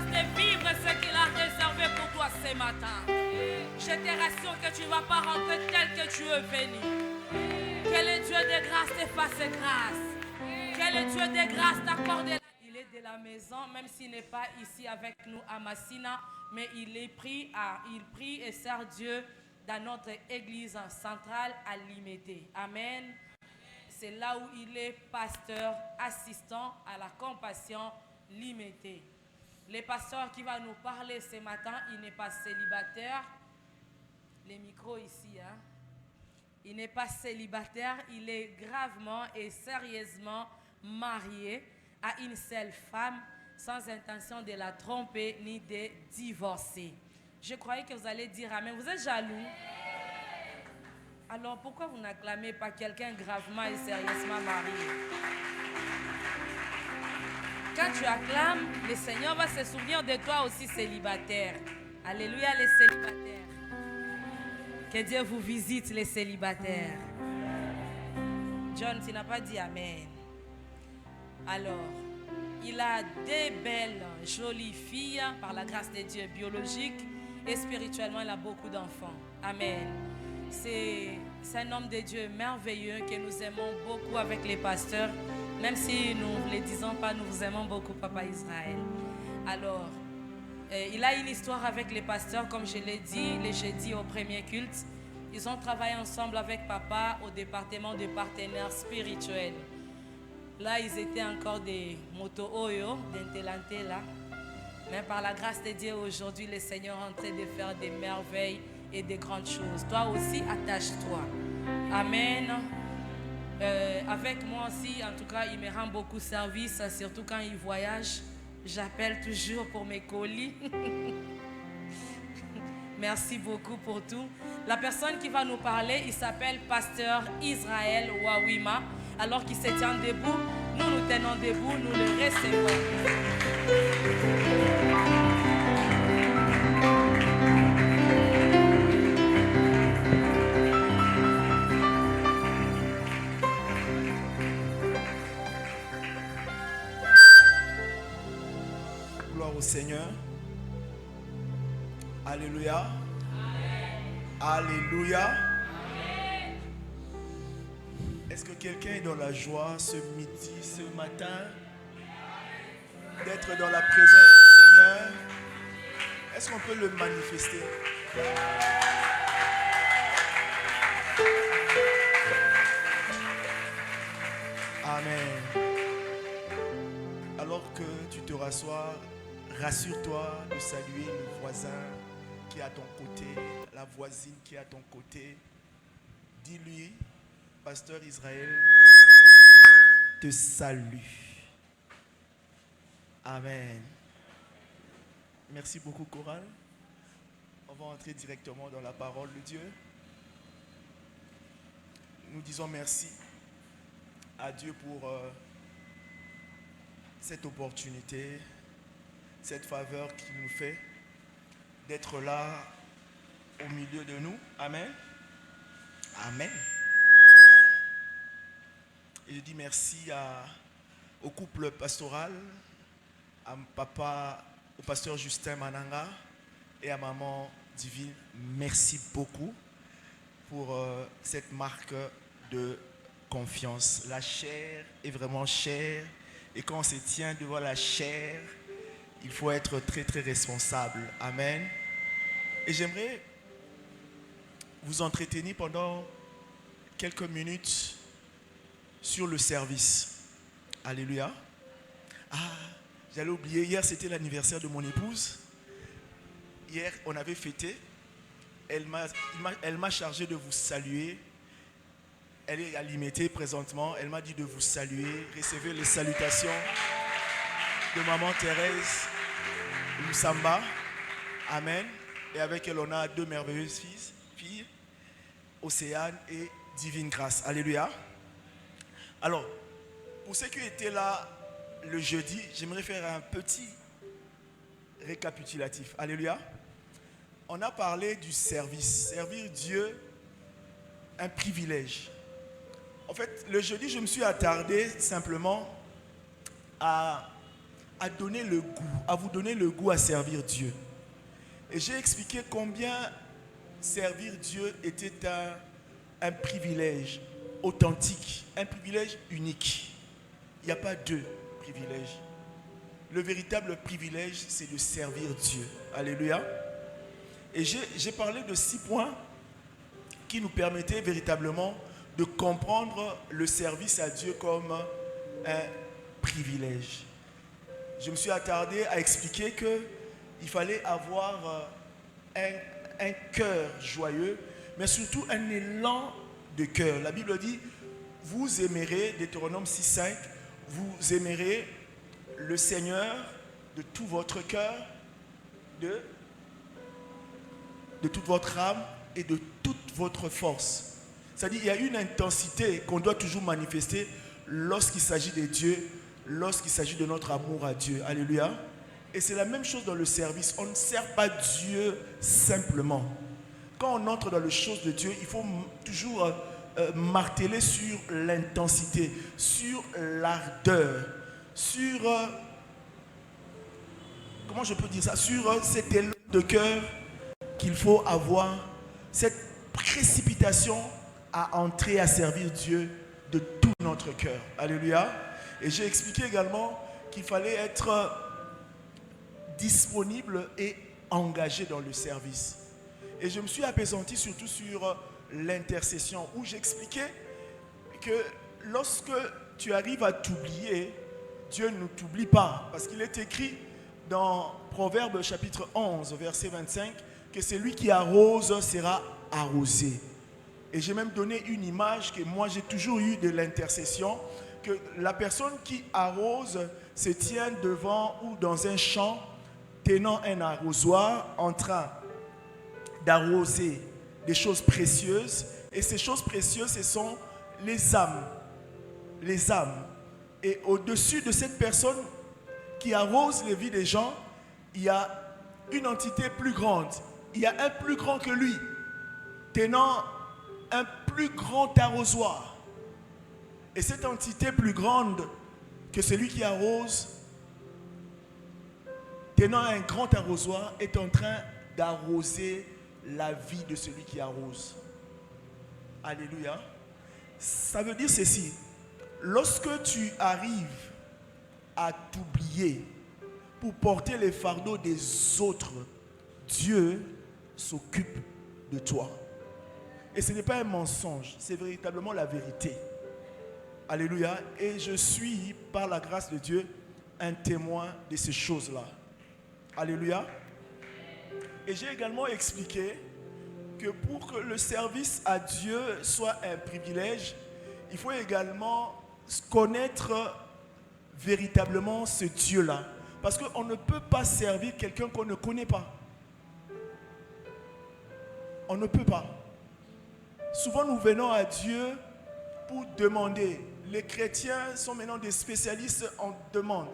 grâce de vivre ce qu'il a réservé pour toi ce matin. Je te rassure que tu ne vas pas rentrer tel que tu es venu. Que le Dieu de grâce te fasse grâce. Que le Dieu de grâce t'accorde. Il est de la maison, même s'il n'est pas ici avec nous à Massina, mais il prie et sert Dieu dans notre église centrale à Limité. Amen. C'est là où il est pasteur assistant à la compassion Limité. Le pasteur qui va nous parler ce matin, il n'est pas célibataire. Les micros ici, hein. Il n'est pas célibataire, il est gravement et sérieusement marié à une seule femme sans intention de la tromper ni de divorcer. Je croyais que vous allez dire amen. Vous êtes jaloux? Alors pourquoi vous n'acclamez pas quelqu'un gravement et sérieusement marié? Quand tu acclames, le Seigneur va se souvenir de toi aussi célibataire. Alléluia les célibataires. Que Dieu vous visite les célibataires. John, tu n'as pas dit amen. Alors, il a des belles, jolies filles par la grâce de Dieu biologique et spirituellement, il a beaucoup d'enfants. Amen. C'est un homme de Dieu merveilleux que nous aimons beaucoup avec les pasteurs. Même si nous ne le disons pas, nous vous aimons beaucoup, Papa Israël. Alors, il a une histoire avec les pasteurs, comme je l'ai dit les jeudis au premier culte. Ils ont travaillé ensemble avec Papa au département de partenaires spirituels. Là, ils étaient encore des moto-oyo, d'intelante là. Mais par la grâce de Dieu, aujourd'hui, le Seigneur est en train de faire des merveilles et des grandes choses. Toi aussi, attache-toi. Amen. Avec moi aussi, en tout cas, il me rend beaucoup service, surtout quand il voyage. J'appelle toujours pour mes colis. Merci beaucoup pour tout. La personne qui va nous parler, il s'appelle Pasteur Israël Wawima. Alors qu'il se tient debout, nous nous tenons debout, nous le recevons. Gloire au Seigneur. Alléluia. Amen. Alléluia. Amen. Est-ce que quelqu'un est dans la joie ce midi, ce matin, d'être dans la présence du Seigneur? Est-ce qu'on peut le manifester? Amen. Alors que tu te rassois, rassure-toi de saluer le voisin qui est à ton côté, la voisine qui est à ton côté. Dis-lui, Pasteur Israël te salue. Amen. Merci beaucoup, Chorale. On va entrer directement dans la parole de Dieu. Nous disons merci à Dieu pour cette opportunité, cette faveur qu'il nous fait d'être là au milieu de nous. Amen. Amen. Et je dis merci au couple pastoral, à papa, au pasteur Justin Mananga et à maman Divine. Merci beaucoup pour cette marque de confiance. La chair est vraiment chère. Et quand on se tient devant la chair, il faut être très très responsable. Amen. Et j'aimerais vous entretenir pendant quelques minutes sur le service. Alléluia. Ah, j'allais oublier, hier c'était l'anniversaire de mon épouse. Hier on avait fêté. Elle m'a chargé de vous saluer. Elle est à Limité présentement. Elle m'a dit de vous saluer. Recevez les salutations de maman Thérèse Lusamba. Amen. Et avec elle, on a deux merveilleuses filles, Océane et Divine Grâce. Alléluia. Alors, pour ceux qui étaient là le jeudi, j'aimerais faire un petit récapitulatif. Alléluia. On a parlé du service. Servir Dieu, un privilège. En fait, le jeudi, je me suis attardé simplement à à vous donner le goût à servir Dieu. Et j'ai expliqué combien servir Dieu était un privilège authentique, un privilège unique. Il n'y a pas deux privilèges. Le véritable privilège, c'est de servir Dieu. Alléluia. Et j'ai parlé de 6 points qui nous permettaient véritablement de comprendre le service à Dieu comme un privilège. Je me suis attardé à expliquer qu'il fallait avoir un cœur joyeux, mais surtout un élan de cœur. La Bible dit, vous aimerez, Deutéronome 6,5, vous aimerez le Seigneur de tout votre cœur, de toute votre âme et de toute votre force. C'est-à-dire qu'il y a une intensité qu'on doit toujours manifester lorsqu'il s'agit de Dieu, lorsqu'il s'agit de notre amour à Dieu. Alléluia. Et c'est la même chose dans le service. On ne sert pas Dieu simplement. Quand on entre dans les choses de Dieu, il faut toujours marteler sur l'intensité, sur l'ardeur, sur, comment je peux dire ça, sur cet élan de cœur qu'il faut avoir, cette précipitation à entrer à servir Dieu de tout notre cœur. Alléluia. Et j'ai expliqué également qu'il fallait être disponible et engagé dans le service. Et je me suis appesanti surtout sur l'intercession, où j'expliquais que lorsque tu arrives à t'oublier, Dieu ne t'oublie pas. Parce qu'il est écrit dans Proverbes chapitre 11, verset 25, que celui qui arrose sera arrosé. Et j'ai même donné une image que moi j'ai toujours eu de l'intercession, que la personne qui arrose se tient devant ou dans un champ, tenant un arrosoir, en train d'arroser des choses précieuses. Et ces choses précieuses, ce sont les âmes. Les âmes. Et au-dessus de cette personne qui arrose les vies des gens, il y a une entité plus grande. Il y a un plus grand que lui, tenant un plus grand arrosoir. Et cette entité plus grande que celui qui arrose, tenant un grand arrosoir, est en train d'arroser la vie de celui qui arrose. Alléluia. Ça veut dire ceci. Lorsque tu arrives à t'oublier pour porter les fardeaux des autres, Dieu s'occupe de toi. Et ce n'est pas un mensonge, c'est véritablement la vérité. Alléluia. Et je suis, par la grâce de Dieu, un témoin de ces choses-là. Alléluia. Et j'ai également expliqué que pour que le service à Dieu soit un privilège, il faut également connaître véritablement ce Dieu-là. Parce qu'on ne peut pas servir quelqu'un qu'on ne connaît pas. On ne peut pas. Souvent nous venons à Dieu pour demander. Les chrétiens sont maintenant des spécialistes en demande.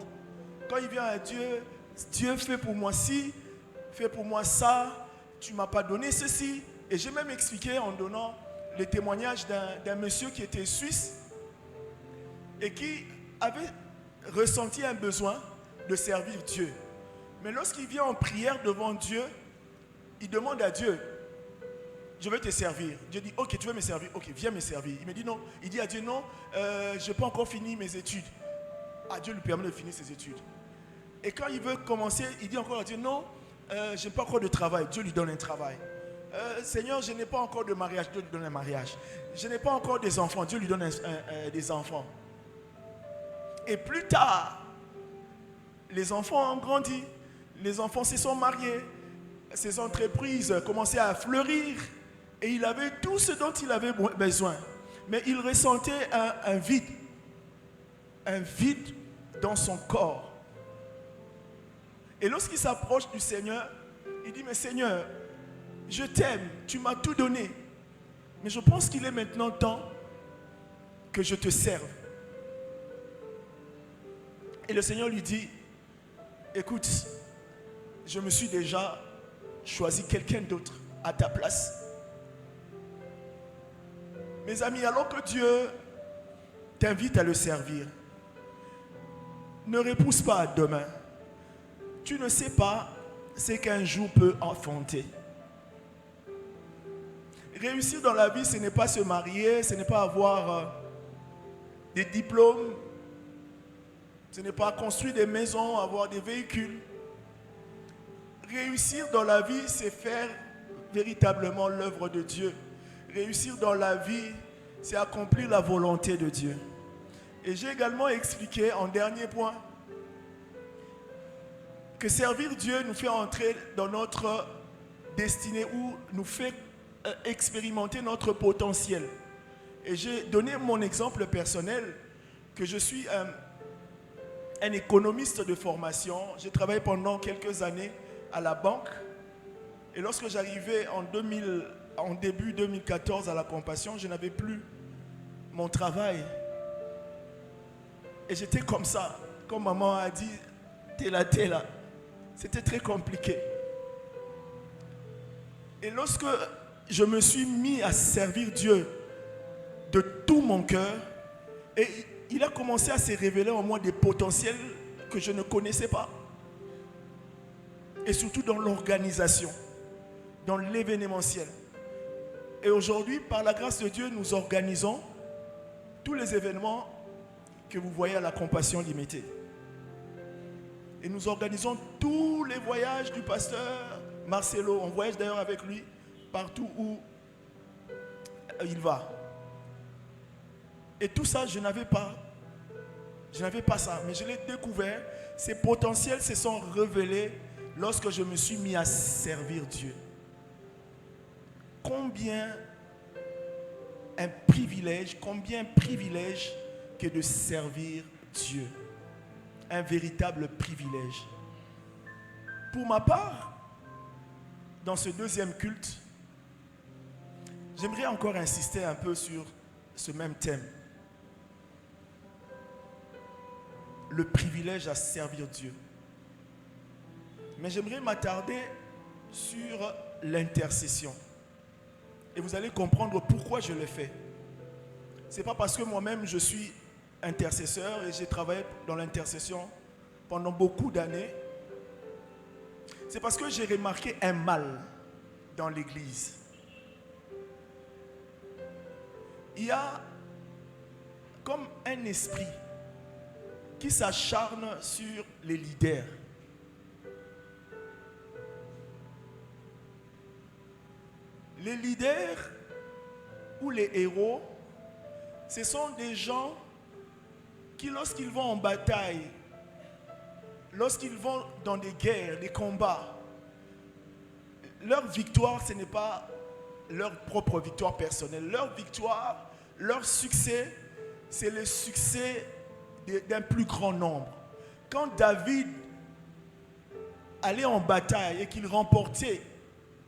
Quand il vient à Dieu, Dieu fait pour moi ci, fait pour moi ça, tu ne m'as pas donné ceci. Et j'ai même expliqué en donnant le témoignage d'un monsieur qui était suisse et qui avait ressenti un besoin de servir Dieu. Mais lorsqu'il vient en prière devant Dieu, il demande à Dieu, je vais te servir. Dieu dit, ok, tu veux me servir, ok, viens me servir. Il me dit non, il dit à Dieu, non, je n'ai pas encore fini mes études. Ah, Dieu lui permet de finir ses études. Et quand il veut commencer, il dit encore à Dieu, non, je n'ai pas encore de travail. Dieu lui donne un travail. Seigneur, je n'ai pas encore de mariage. Dieu lui donne un mariage. Je n'ai pas encore des enfants. Dieu lui donne des enfants. Et plus tard, les enfants ont grandi. Les enfants se sont mariés. Ses entreprises commençaient à fleurir. Et il avait tout ce dont il avait besoin. Mais il ressentait un vide. Un vide dans son corps. Et lorsqu'il s'approche du Seigneur, il dit, mais Seigneur, je t'aime, tu m'as tout donné. Mais je pense qu'il est maintenant temps que je te serve. Et le Seigneur lui dit, écoute, je me suis déjà choisi quelqu'un d'autre à ta place. Mes amis, alors que Dieu t'invite à le servir, ne repousse pas à demain. tu ne sais pas ce qu'un jour peut enfanter. Réussir dans la vie, ce n'est pas se marier, ce n'est pas avoir des diplômes, ce n'est pas construire des maisons, avoir des véhicules. Réussir dans la vie, c'est faire véritablement l'œuvre de Dieu. Réussir dans la vie, c'est accomplir la volonté de Dieu. Et j'ai également expliqué en dernier point que servir Dieu nous fait entrer dans notre destinée ou nous fait expérimenter notre potentiel. Et j'ai donné mon exemple personnel que je suis un économiste de formation. J'ai travaillé pendant quelques années à la banque. Et lorsque j'arrivais en début 2014 à la Compassion, je n'avais plus mon travail. Et j'étais comme ça. Comme maman a dit, t'es là. C'était très compliqué. Et lorsque je me suis mis à servir Dieu de tout mon cœur, et il a commencé à se révéler en moi des potentiels que je ne connaissais pas. Et surtout dans l'organisation, dans l'événementiel. Et aujourd'hui, par la grâce de Dieu, nous organisons tous les événements que vous voyez à la Compassion Limitée. Et nous organisons tous les voyages du pasteur Marcelo. On voyage d'ailleurs avec lui partout où il va. Et tout ça, je n'avais pas ça, mais je l'ai découvert. Ces potentiels se sont révélés lorsque je me suis mis à servir Dieu. Combien privilège que de servir Dieu. Un véritable privilège. Pour ma part, dans ce deuxième culte, j'aimerais encore insister un peu sur ce même thème. Le privilège à servir Dieu. Mais j'aimerais m'attarder sur l'intercession. Et vous allez comprendre pourquoi je le fais. Ce n'est pas parce que moi-même je suis intercesseur et j'ai travaillé dans l'intercession pendant beaucoup d'années. C'est parce que j'ai remarqué un mal dans l'Église. Il y a comme un esprit qui s'acharne sur les leaders. Les leaders ou les héros, ce sont des gens qui, lorsqu'ils vont en bataille, lorsqu'ils vont dans des guerres, des combats, leur victoire, ce n'est pas leur propre victoire personnelle. Leur victoire, leur succès, c'est le succès d'un plus grand nombre. Quand David allait en bataille et qu'il remportait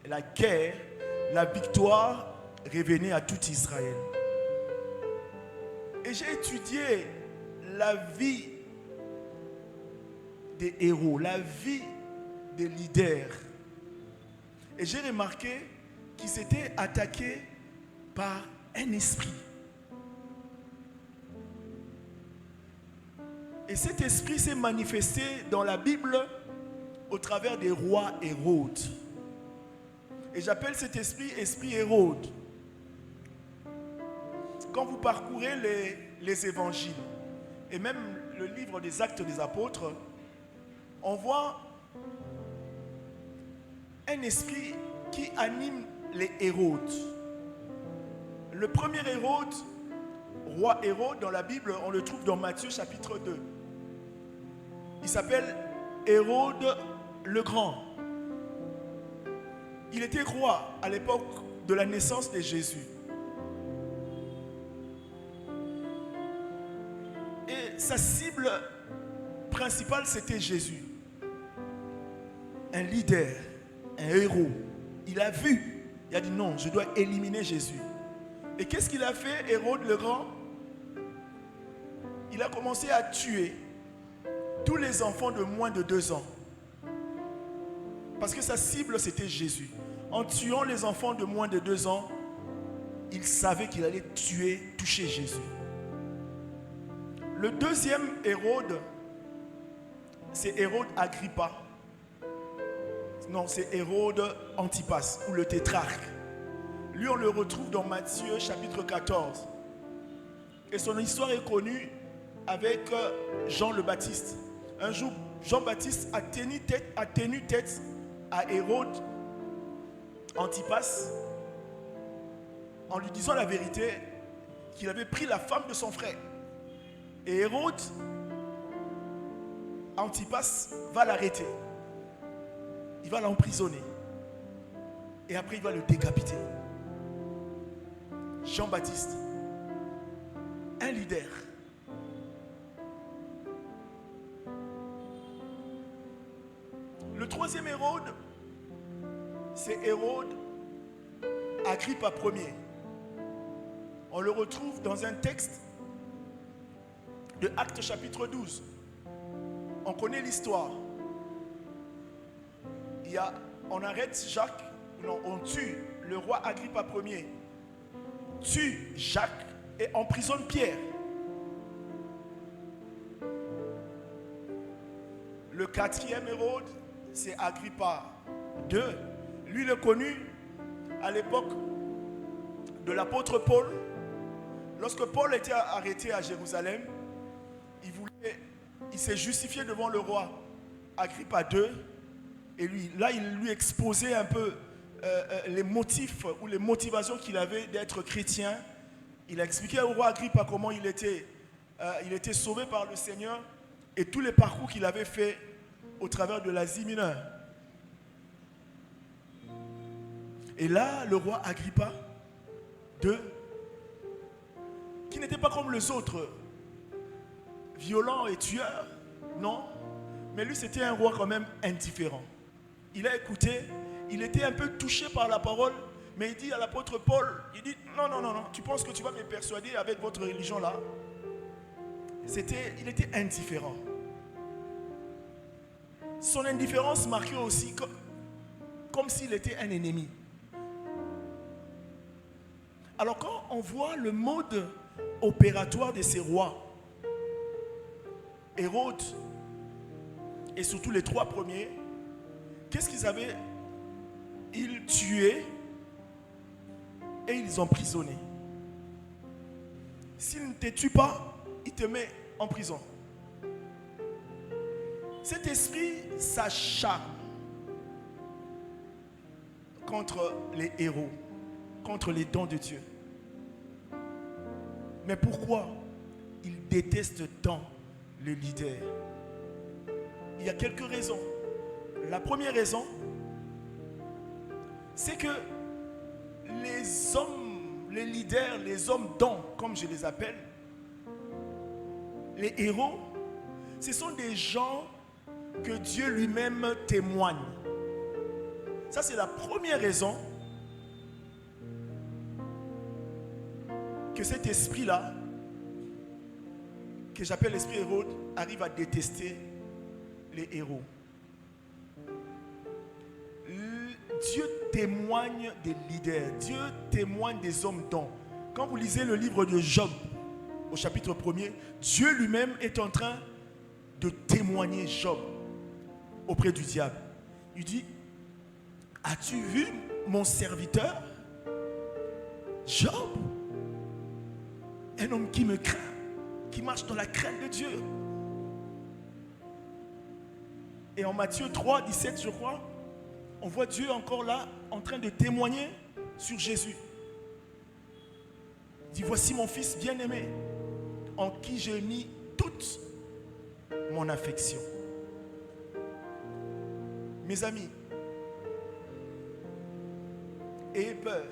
la guerre, la victoire revenait à tout Israël. Et j'ai étudié la vie des héros, la vie des leaders. Et j'ai remarqué qu'ils s'étaient attaqués par un esprit. Et cet esprit s'est manifesté dans la Bible au travers des rois Hérode. Et j'appelle cet esprit Hérode. Quand vous parcourez les évangiles et même le livre des Actes des Apôtres, on voit un esprit qui anime les Hérodes. Le premier Hérode, roi Hérode, dans la Bible, on le trouve dans Matthieu chapitre 2. Il s'appelle Hérode le Grand. Il était roi à l'époque de la naissance de Jésus. Et sa cible principale, c'était Jésus. Un leader, un héros. Il a vu, il a dit non, je dois éliminer Jésus. Et qu'est-ce qu'il a fait, Hérode le Grand? Il a commencé à tuer tous les enfants de moins de 2 ans. Parce que sa cible, c'était Jésus. En tuant les enfants de moins de 2 ans, il savait qu'il allait toucher Jésus. Le deuxième Hérode, c'est Hérode Agrippa. Non, c'est Hérode Antipas, ou le tétrarque. Lui, on le retrouve dans Matthieu chapitre 14. Et son histoire est connue avec Jean le Baptiste. Un jour, Jean-Baptiste a tenu tête à Hérode Antipas en lui disant la vérité qu'il avait pris la femme de son frère. Et Hérode Antipas va l'arrêter. Il va l'emprisonner. Et après il va le décapiter. Jean-Baptiste, un leader. Le troisième Hérode, c'est Hérode Agrippa Ier. On le retrouve dans un texte de Actes chapitre 12. On connaît l'histoire. On arrête Jacques, non, on tue le roi Agrippa Ier, tue Jacques et emprisonne Pierre. Le quatrième Hérode, c'est Agrippa II. Lui, le connu à l'époque de l'apôtre Paul. Lorsque Paul était arrêté à Jérusalem, il s'est justifié devant le roi Agrippa II. Et il lui exposait un peu les motifs ou les motivations qu'il avait d'être chrétien. Il a expliqué au roi Agrippa comment il était sauvé par le Seigneur et tous les parcours qu'il avait fait au travers de l'Asie mineure. Et là, le roi Agrippa II, qui n'était pas comme les autres, violent et tueur, non, mais lui c'était un roi quand même indifférent. Il a écouté, il était un peu touché par la parole, mais il dit à l'apôtre Paul, il dit non, tu penses que tu vas me persuader avec votre religion là? Il était indifférent. Son indifférence marquait aussi comme s'il était un ennemi. Alors quand on voit le mode opératoire de ces rois, Hérode et surtout les trois premiers, qu'est-ce qu'ils avaient? Ils tuaient et ils emprisonnaient. S'ils ne te tuent pas, ils te mettent en prison. Cet esprit s'acharne contre les héros, contre les dons de Dieu. Mais pourquoi il déteste tant le leader? Il y a quelques raisons. La première raison, c'est que les hommes, les leaders, les hommes dons, comme je les appelle, les héros, ce sont des gens que Dieu lui-même témoigne. Ça, c'est la première raison que cet esprit-là, que j'appelle l'esprit Hérode, arrive à détester les héros. Dieu témoigne des leaders. Dieu témoigne des hommes dons. Quand vous lisez le livre de Job, au chapitre 1er, Dieu lui-même est en train de témoigner Job auprès du diable. Il dit, as-tu vu mon serviteur Job? Un homme qui me craint, qui marche dans la crainte de Dieu. Et en Matthieu 3, 17, je crois, on voit Dieu encore là en train de témoigner sur Jésus. Il dit, voici mon fils bien-aimé, en qui j'ai mis toute mon affection. Mes amis, ayez peur.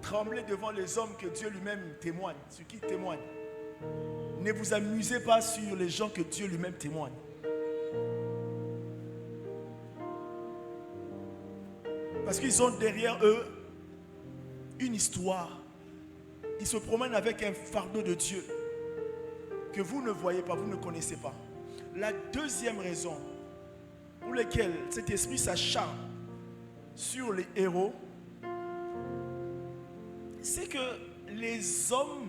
Tremblez devant les hommes que Dieu lui-même témoigne, sur qui il témoigne. Ne vous amusez pas sur les gens que Dieu lui-même témoigne. Parce qu'ils ont derrière eux une histoire. Ils se promènent avec un fardeau de Dieu que vous ne voyez pas, vous ne connaissez pas. La deuxième raison pour laquelle cet esprit s'acharne sur les héros, c'est que les hommes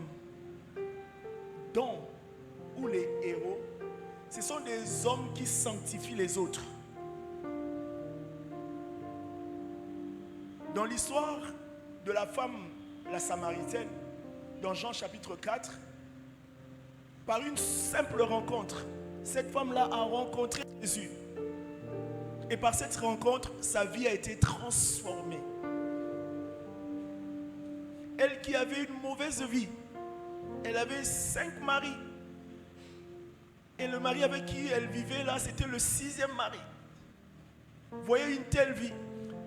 dont ou les héros, ce sont des hommes qui sanctifient les autres. Dans l'histoire de la femme, la Samaritaine, dans Jean chapitre 4, par une simple rencontre, cette femme-là a rencontré Jésus. Et par cette rencontre, sa vie a été transformée. Elle qui avait une mauvaise vie, elle avait 5 maris. Et le mari avec qui elle vivait là, c'était le 6e mari. Vous voyez une telle vie.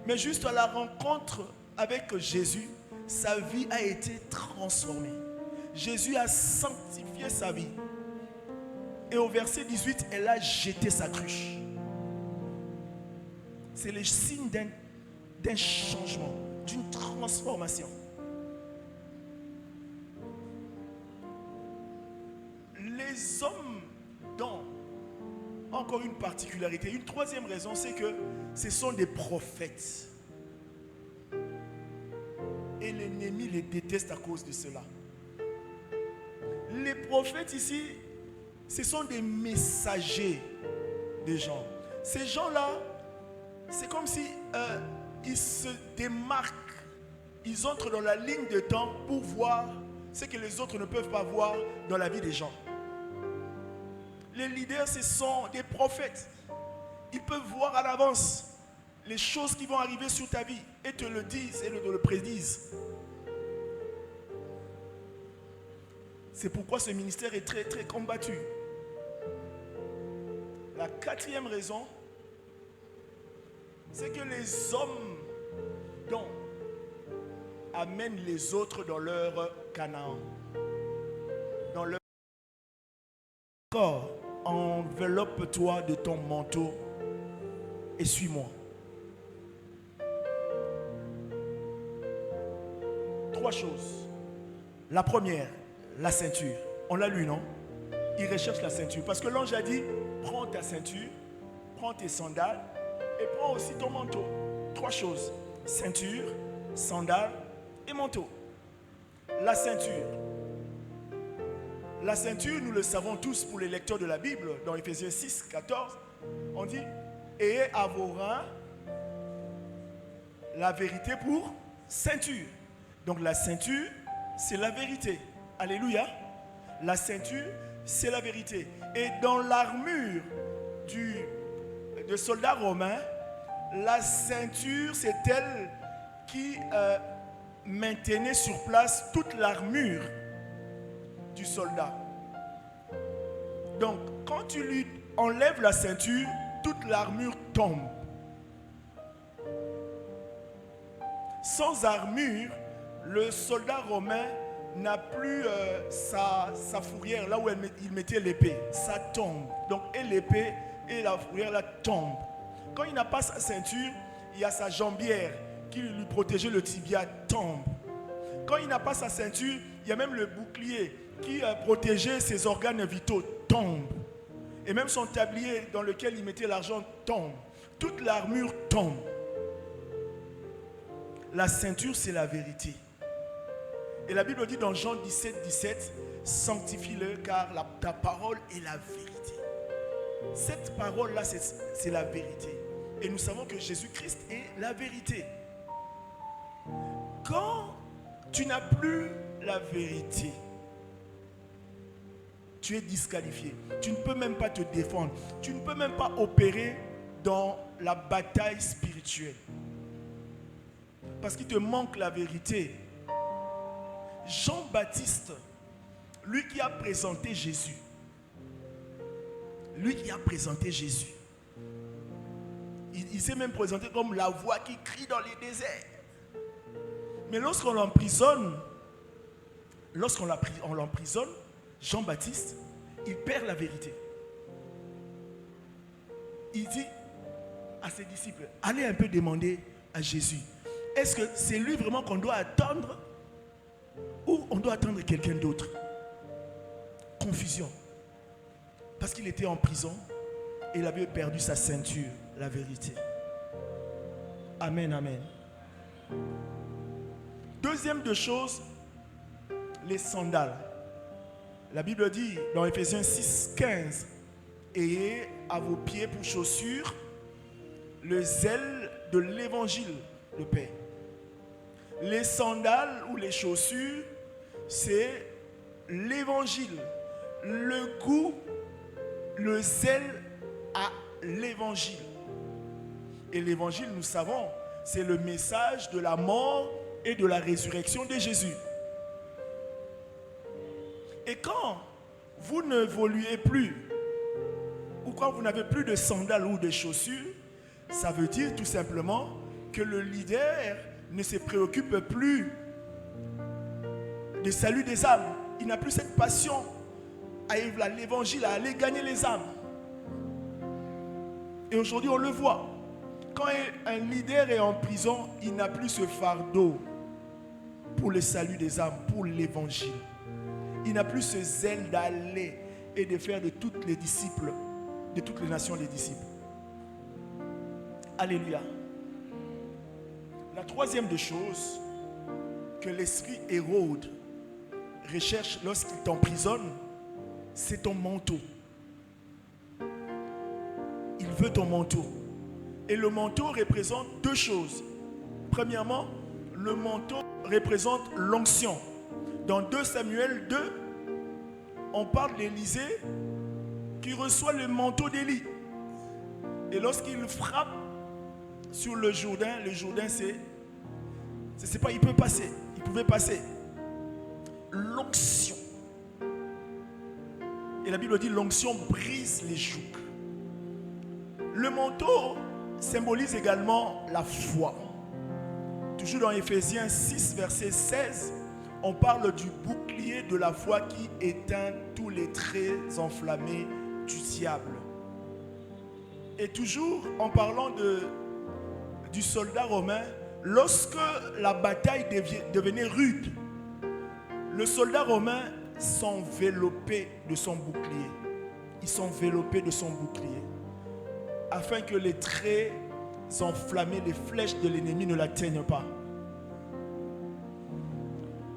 Mais juste à la rencontre avec Jésus, sa vie a été transformée. Jésus a sanctifié sa vie. Et au verset 18, elle a jeté sa cruche. C'est le signe d'un changement, d'une transformation. Les hommes dont, encore une particularité, une troisième raison, c'est que ce sont des prophètes. Et l'ennemi les déteste à cause de cela. Les prophètes ici, ce sont des messagers des gens. Ces gens-là, c'est comme si ils se démarquent, ils entrent dans la ligne de temps pour voir ce que les autres ne peuvent pas voir dans la vie des gens. Les leaders, ce sont des prophètes. Ils peuvent voir à l'avance les choses qui vont arriver sur ta vie et te le disent et te le prédisent. C'est pourquoi ce ministère est très très combattu. La 4e raison, c'est que les hommes dont amènent les autres dans leur Canaan, dans leur corps. Enveloppe-toi de ton manteau et suis-moi. 3 choses. La première, la ceinture. On l'a lu, non? Il recherche la ceinture. Parce que l'ange a dit, prends ta ceinture, prends tes sandales et prends aussi ton manteau. 3 choses. Ceinture, sandales et manteau. La ceinture. La ceinture, nous le savons tous pour les lecteurs de la Bible, dans Ephésiens 6, 14, on dit, ayez à vos reins la vérité pour ceinture. Donc la ceinture, c'est la vérité. Alléluia. La ceinture, c'est la vérité. Et dans l'armure de soldats romains, la ceinture, c'est elle qui maintenait sur place toute l'armure du soldat. Donc, quand tu lui enlèves la ceinture, toute l'armure tombe. Sans armure, le soldat romain n'a plus sa fourrière là où il mettait l'épée. Ça tombe. Donc, et l'épée et la fourrière là tombent. Quand il n'a pas sa ceinture, il y a sa jambière qui lui protégeait le tibia tombe. Quand il n'a pas sa ceinture, il y a même le bouclier qui protégeait ses organes vitaux tombe. Et même son tablier dans lequel il mettait l'argent tombe. Toute l'armure tombe. La ceinture, c'est la vérité. Et la Bible dit dans Jean 17, 17, sanctifie-le car ta parole est la vérité. Cette parole-là, c'est la vérité. Et nous savons que Jésus-Christ est la vérité. Quand tu n'as plus la vérité, tu es disqualifié. Tu ne peux même pas te défendre. Tu ne peux même pas opérer dans la bataille spirituelle. Parce qu'il te manque la vérité. Jean-Baptiste, lui qui a présenté Jésus, il s'est même présenté comme la voix qui crie dans les déserts. Mais lorsqu'on l'emprisonne, Jean-Baptiste, il perd la vérité. Il dit à ses disciples, allez un peu demander à Jésus, est-ce que c'est lui vraiment qu'on doit attendre ou on doit attendre quelqu'un d'autre? Confusion. Parce qu'il était en prison et il avait perdu sa ceinture, la vérité. Amen, amen. Deuxième de choses, les sandales. La Bible dit dans Ephésiens 6, 15, ayez à vos pieds pour chaussures le zèle de l'évangile de paix. Les sandales ou les chaussures, c'est l'évangile. Le goût, le zèle à l'évangile. Et l'évangile, nous savons, c'est le message de la mort et de la résurrection de Jésus. Et quand vous n'évoluez plus, ou quand vous n'avez plus de sandales ou de chaussures, ça veut dire tout simplement que le leader ne se préoccupe plus du salut des âmes. Il n'a plus cette passion à l'évangile, à aller gagner les âmes. Et aujourd'hui, on le voit. Quand un leader est en prison, il n'a plus ce fardeau pour le salut des âmes, pour l'évangile. Il n'a plus ce zèle d'aller et de faire de toutes les disciples, de toutes les nations les disciples. Alléluia. La troisième des choses que l'esprit Hérode recherche lorsqu'il t'emprisonne, c'est ton manteau. Il veut ton manteau. Et le manteau représente deux choses. Premièrement, le manteau représente l'onction. Dans 2 Samuel 2, on parle d'Élisée qui reçoit le manteau d'Élie. Et lorsqu'il frappe sur le Jourdain c'est pas, il peut passer. Il pouvait passer. L'onction. Et la Bible dit l'onction brise les jougs. Le manteau symbolise également la foi. Toujours dans Éphésiens 6, verset 16, on parle du bouclier de la foi qui éteint tous les traits enflammés du diable. Et toujours en parlant du soldat romain, lorsque la bataille devenait rude, le soldat romain s'enveloppait de son bouclier. Il s'enveloppait de son bouclier afin que les traits enflammés, les flèches de l'ennemi ne l'atteignent pas.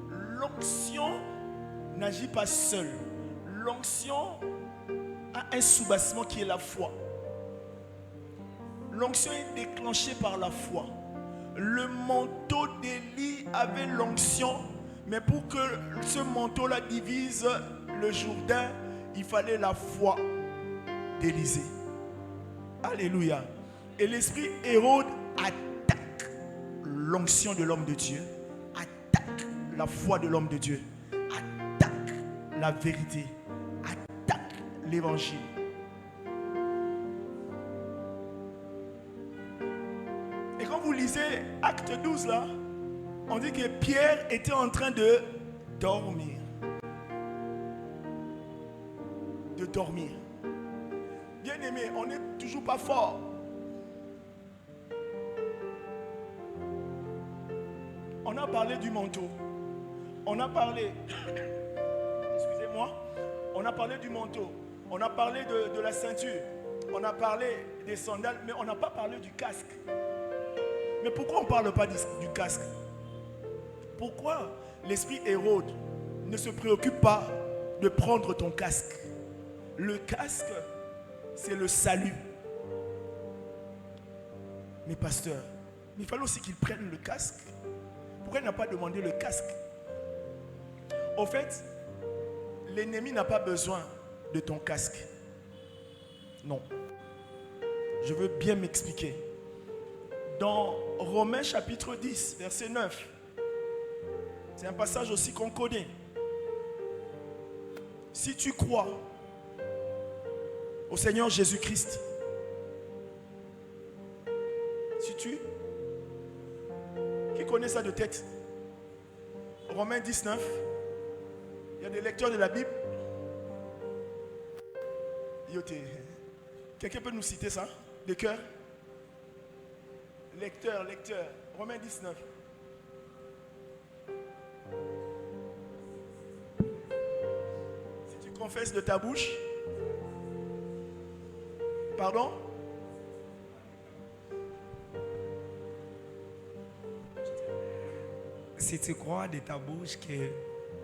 L'onction n'agit pas seule. L'onction a un soubassement qui est la foi. L'onction est déclenchée par la foi. Le manteau d'Élie avait l'onction, mais pour que ce manteau-là divise le Jourdain, il fallait la foi d'Élisée. Alléluia. Et l'esprit Hérode attaque l'onction de l'homme de Dieu, attaque la foi de l'homme de Dieu, attaque la vérité, attaque l'évangile. Et quand vous lisez Acte 12 là, on dit que Pierre était en train de dormir. De dormir. Bien aimé, on n'est toujours pas fort. On a parlé du manteau. On a parlé, excusez-moi, on a parlé du manteau. On a parlé de la ceinture. On a parlé des sandales, mais on n'a pas parlé du casque. Mais pourquoi on ne parle pas du casque? Pourquoi l'esprit Hérode ne se préoccupe pas de prendre ton casque? Le casque, c'est le salut. Mais pasteur, il fallait aussi qu'il prenne le casque. Pourquoi il n'a pas demandé le casque? Au fait, l'ennemi n'a pas besoin de ton casque. Non. Je veux bien m'expliquer. Dans Romains chapitre 10, verset 9, c'est un passage aussi qu'on connaît. Si tu crois au Seigneur Jésus-Christ, qui connaît ça de tête? Romains 19, il y a des lecteurs de la Bible. Quelqu'un peut nous citer ça de cœur? Lecteur, Romains 19. Si tu confesses de ta bouche, pardon? Si tu crois de ta bouche que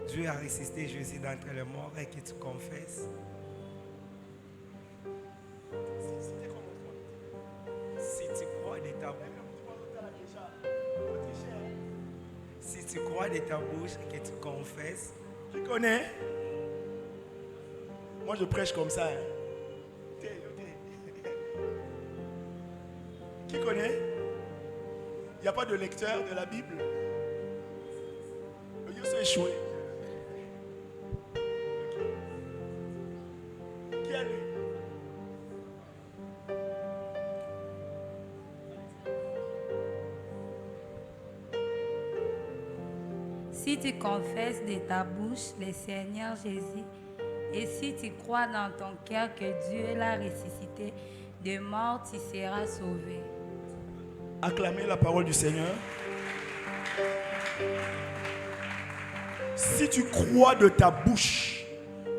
Dieu a ressuscité Jésus d'entre les morts et que tu confesses, si tu crois de ta bouche, tu crois de ta bouche et que tu confesses. Tu connais? Moi, je prêche comme ça. Hein. Qui connaît? Il n'y a pas de lecteur de la Bible. Je suis échoué. Qui a lu? Si tu confesses de ta bouche le Seigneur Jésus, et si tu crois dans ton cœur que Dieu l'a ressuscité de mort, tu seras sauvé. Acclamez la parole du Seigneur. Si tu crois de ta bouche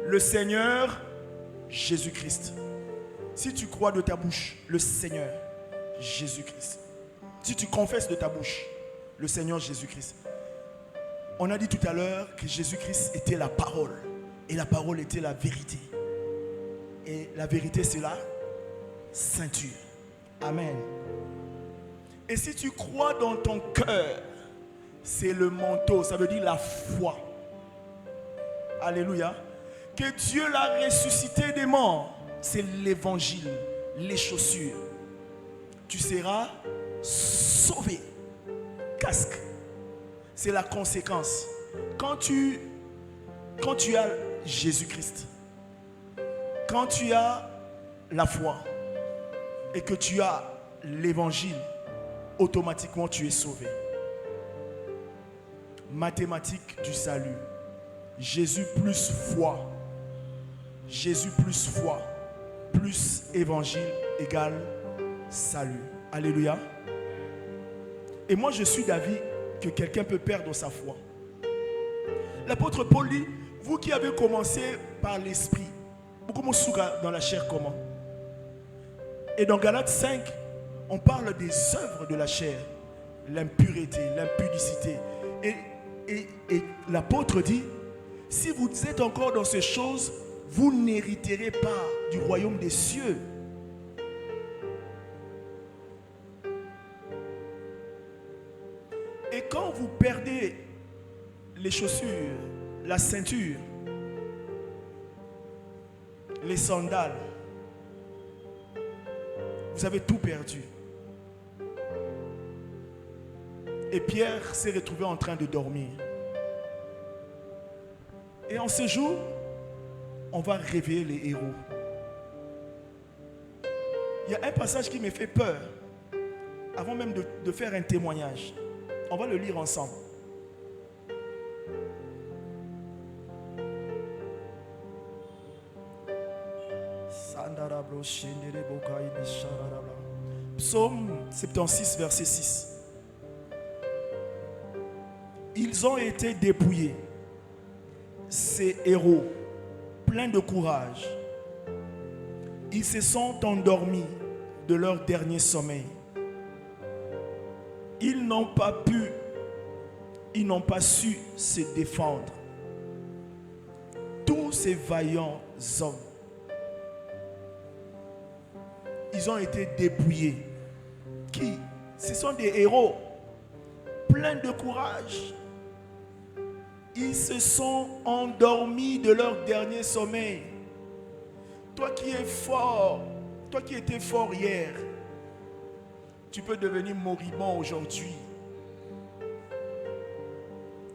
le Seigneur Jésus-Christ. Si tu crois de ta bouche le Seigneur Jésus-Christ. Si tu confesses de ta bouche le Seigneur Jésus-Christ. On a dit tout à l'heure que Jésus-Christ était la parole. Et la parole était la vérité. Et la vérité, c'est la ceinture. Amen. Et si tu crois dans ton cœur, c'est le manteau, ça veut dire la foi. Alléluia. Que Dieu l'a ressuscité des morts, c'est l'évangile, les chaussures. Tu seras sauvé. Casque. C'est la conséquence. Quand tu as Jésus-Christ, quand tu as la foi et que tu as l'évangile, automatiquement tu es sauvé. Mathématiques du salut. Jésus plus foi. Jésus plus foi. Plus évangile égale salut. Alléluia. Et moi je suis d'avis que quelqu'un peut perdre sa foi. L'apôtre Paul dit, vous qui avez commencé par l'esprit, beaucoup de dans la chair comment? Et dans Galates 5, on parle des œuvres de la chair, l'impureté, l'impudicité. Et l'apôtre dit, si vous êtes encore dans ces choses, vous n'hériterez pas du royaume des cieux. Et quand vous perdez les chaussures, la ceinture, les sandales, vous avez tout perdu. Et Pierre s'est retrouvé en train de dormir. Et en ce jour, on va réveiller les héros. Il y a un passage qui me fait peur, avant même de faire un témoignage. On va le lire ensemble. Psaume 76, verset 6. Ils ont été dépouillés, ces héros, pleins de courage. Ils se sont endormis de leur dernier sommeil. Ils n'ont pas su se défendre. Tous ces vaillants hommes, ils ont été dépouillés. Qui? Ce sont des héros, pleins de courage. Ils se sont endormis de leur dernier sommeil. Toi qui es fort, toi qui étais fort hier, tu peux devenir moribond aujourd'hui.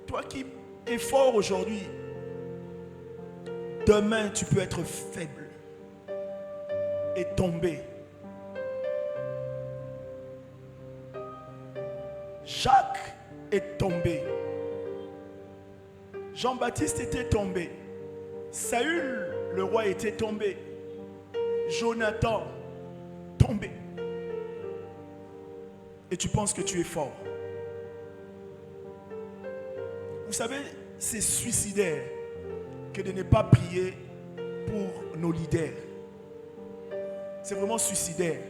Toi qui es fort aujourd'hui, demain tu peux être faible et tomber. Jacques est tombé. Jean-Baptiste était tombé. Saül, le roi, était tombé. Jonathan, tombé. Et tu penses que tu es fort. Vous savez, c'est suicidaire que de ne pas prier pour nos leaders. C'est vraiment suicidaire.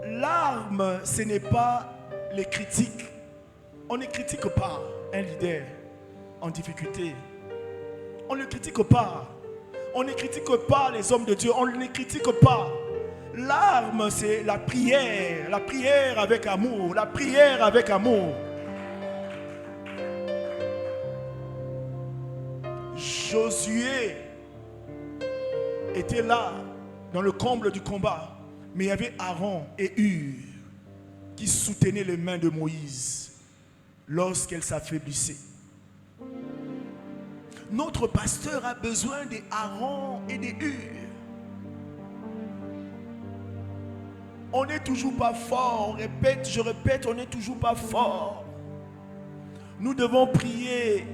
L'arme, ce n'est pas les critiques. On ne critique pas un leader en difficulté. On ne critique pas. On ne critique pas les hommes de Dieu. On ne les critique pas. L'arme, c'est la prière. La prière avec amour. La prière avec amour. Josué était là, dans le comble du combat, mais il y avait Aaron et Hur qui soutenaient les mains de Moïse lorsqu'elle s'affaiblissait. Notre pasteur a besoin des Aaron et des Hur. On n'est toujours pas fort. Je répète, on n'est toujours pas fort. Nous devons prier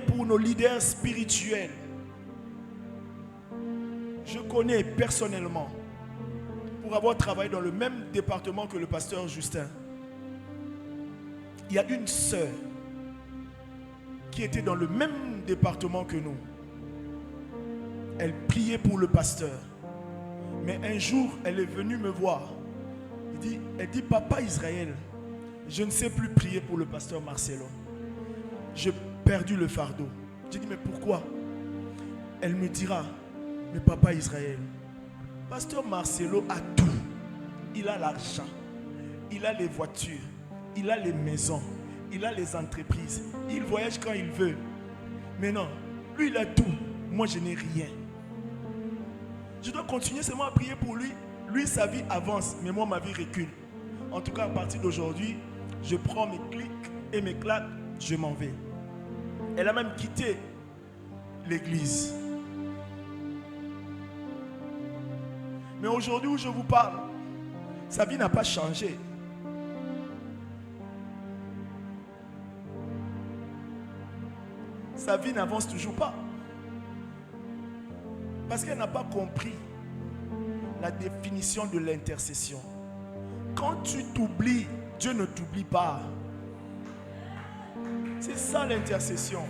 pour nos leaders spirituels. Je connais personnellement, pour avoir travaillé dans le même département que le pasteur Justin, il y a une sœur qui était dans le même département que nous. Elle priait pour le pasteur. Mais un jour, elle est venue me voir. Elle dit, Papa Israël, je ne sais plus prier pour le pasteur Marcelo. J'ai perdu le fardeau. J'ai dit, mais pourquoi? Elle me dira, mais Papa Israël, pasteur Marcelo a tout. Il a l'argent, il a les voitures, il a les maisons, il a les entreprises, il voyage quand il veut. Mais non, lui il a tout, moi je n'ai rien. Je dois continuer seulement à prier pour lui. Lui, sa vie avance, mais moi, ma vie recule. En tout cas, à partir d'aujourd'hui, je prends mes clics et mes claques, je m'en vais. Elle a même quitté l'église. Mais aujourd'hui où je vous parle, sa vie n'a pas changé. Sa vie n'avance toujours pas. Parce qu'elle n'a pas compris la définition de l'intercession. Quand tu t'oublies, Dieu ne t'oublie pas. C'est ça l'intercession.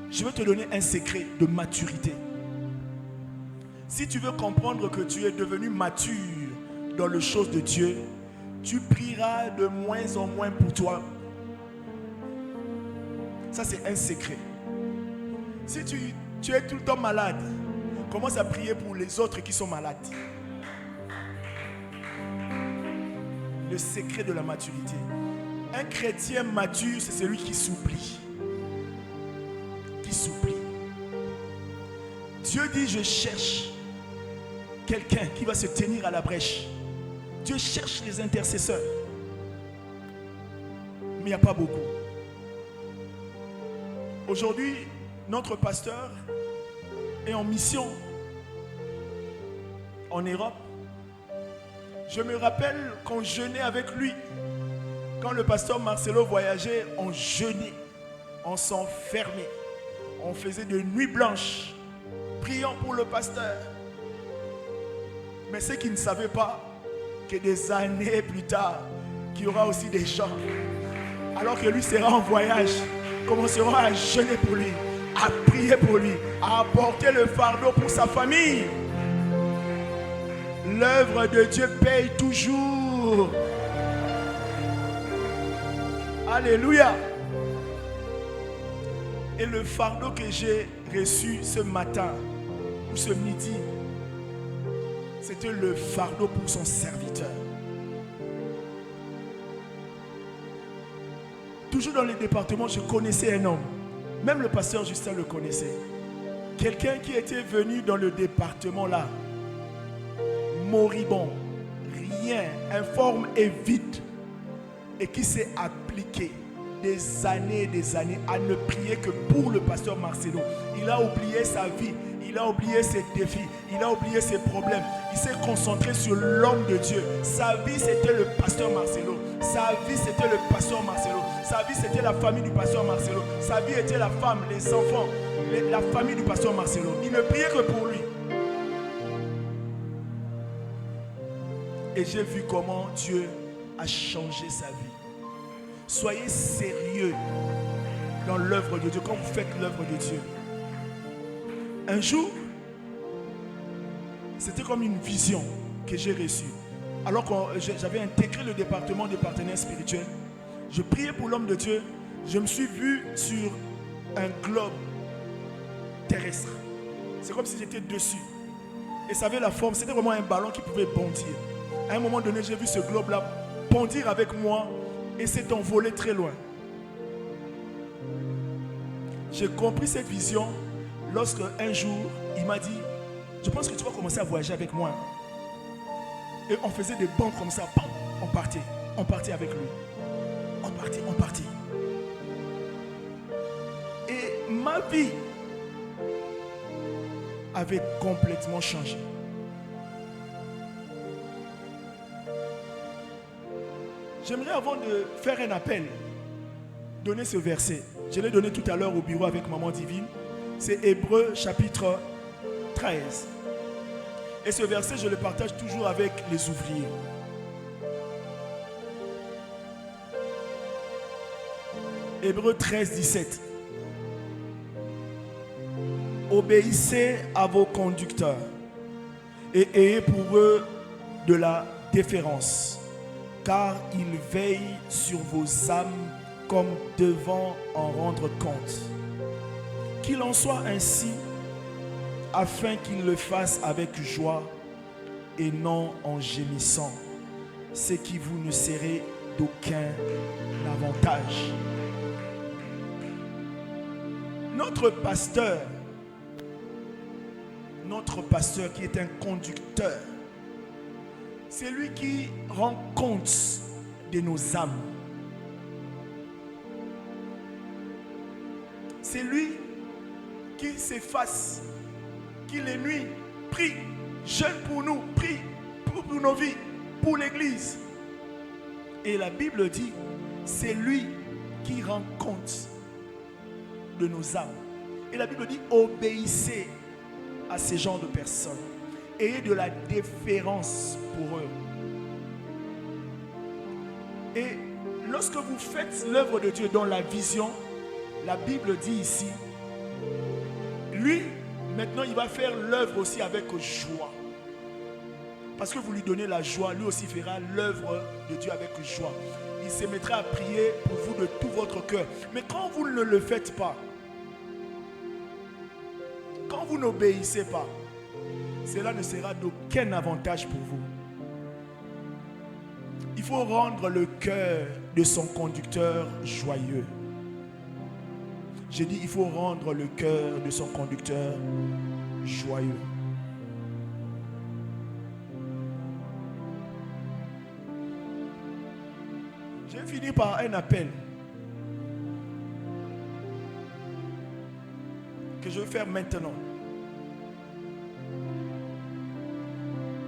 Je vais te donner un secret de maturité. Si tu veux comprendre que tu es devenu mature dans les choses de Dieu, tu prieras de moins en moins pour toi. Ça, c'est un secret. Si tu es tout le temps malade, commence à prier pour les autres qui sont malades. Le secret de la maturité. Un chrétien mature, c'est celui qui s'oublie. Qui s'oublie. Dieu dit, je cherche quelqu'un qui va se tenir à la brèche. Dieu cherche les intercesseurs. Mais il n'y a pas beaucoup. Aujourd'hui, notre pasteur est en mission en Europe. Je me rappelle qu'on jeûnait avec lui. Quand le pasteur Marcelo voyageait, on jeûnait, on s'enfermait, on faisait des nuits blanches, priant pour le pasteur. Mais ceux qui ne savaient pas que des années plus tard, qu'il y aura aussi des gens, alors que lui sera en voyage, commenceront à jeûner pour lui, à prier pour lui, à apporter le fardeau pour sa famille. L'œuvre de Dieu paye toujours. Alléluia. Et le fardeau que j'ai reçu ce matin ou ce midi, c'était le fardeau pour son serviteur. Toujours dans les départements, je connaissais un homme. Même le pasteur Justin le connaissait. Quelqu'un qui était venu dans le département là, moribond, rien, informe et vide, et qui s'est appliqué des années à ne prier que pour le pasteur Marcelo. Il a oublié sa vie, il a oublié ses défis, il a oublié ses problèmes. Il s'est concentré sur l'homme de Dieu. Sa vie c'était le pasteur Marcelo. Sa vie c'était le pasteur Marcelo. Sa vie c'était la famille du pasteur Marcelo. Sa vie était la femme, les enfants, la famille du pasteur Marcelo. Il ne priait que pour lui. Et j'ai vu comment Dieu a changé sa vie. Soyez sérieux dans l'œuvre de Dieu, quand vous faites l'œuvre de Dieu. Un jour, c'était comme une vision que j'ai reçue. Alors que j'avais intégré le département des partenaires spirituels, je priais pour l'homme de Dieu. Je me suis vu sur un globe terrestre. C'est comme si j'étais dessus. Et ça avait la forme, c'était vraiment un ballon qui pouvait bondir. À un moment donné, j'ai vu ce globe-là bondir avec moi et s'est envolé très loin. J'ai compris cette vision lorsque un jour, il m'a dit, je pense que tu vas commencer à voyager avec moi. Et on faisait des bancs comme ça, bam, on partait avec lui. On partait. Et ma vie avait complètement changé. J'aimerais, avant de faire un appel, donner ce verset. Je l'ai donné tout à l'heure au bureau avec Maman Divine. C'est Hébreux chapitre 13. Et ce verset, je le partage toujours avec les ouvriers. Hébreux 13, 17. Obéissez à vos conducteurs et ayez pour eux de la déférence, car ils veillent sur vos âmes comme devant en rendre compte. Qu'il en soit ainsi, afin qu'ils le fassent avec joie et non en gémissant, ce qui vous ne serait d'aucun avantage. Notre pasteur qui est un conducteur, c'est lui qui rend compte de nos âmes. C'est lui qui s'efface, qui les nuit prie, jeûne pour nous, prie pour nos vies, pour l'église. Et la Bible dit, c'est lui qui rend compte de nos âmes. Et la Bible dit, obéissez à ces genres de personnes. Ayez de la déférence pour eux. Et lorsque vous faites l'œuvre de Dieu dans la vision, la Bible dit ici, lui, maintenant, il va faire l'œuvre aussi avec joie. Parce que vous lui donnez la joie, lui aussi fera l'œuvre de Dieu avec joie. Il se mettra à prier pour vous de tout votre cœur. Mais quand vous ne le faites pas, quand vous n'obéissez pas, cela ne sera d'aucun avantage pour vous. Il faut rendre le cœur de son conducteur joyeux. J'ai dit, il faut rendre le cœur de son conducteur joyeux. J'ai fini par un appel que je vais faire maintenant.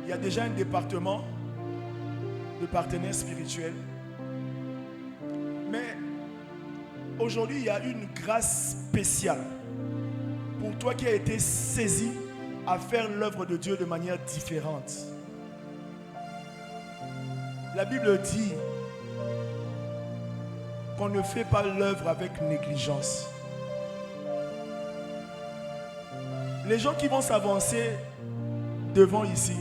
Il y a déjà un département de partenaires spirituels. Mais aujourd'hui, il y a une grâce spéciale pour toi qui as été saisi à faire l'œuvre de Dieu de manière différente. La Bible dit qu'on ne fait pas l'œuvre avec négligence. Les gens qui vont s'avancer devant ici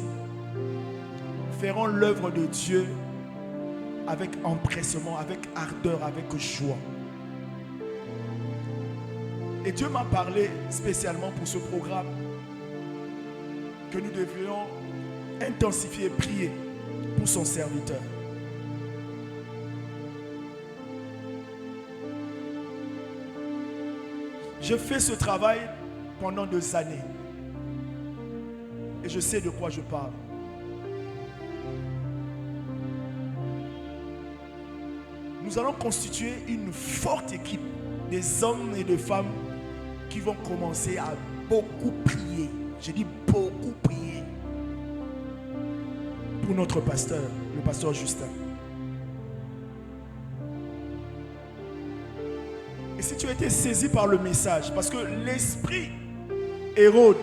feront l'œuvre de Dieu avec empressement, avec ardeur, avec joie. Et Dieu m'a parlé spécialement pour ce programme que nous devions intensifier, prier pour son serviteur. Je fais ce travail pendant 2 années et je sais de quoi je parle. Nous allons constituer une forte équipe des hommes et des femmes qui vont commencer à beaucoup prier. Je dis beaucoup prier pour notre pasteur, le pasteur Justin. Et si tu as été saisi par le message, parce que l'esprit Hérode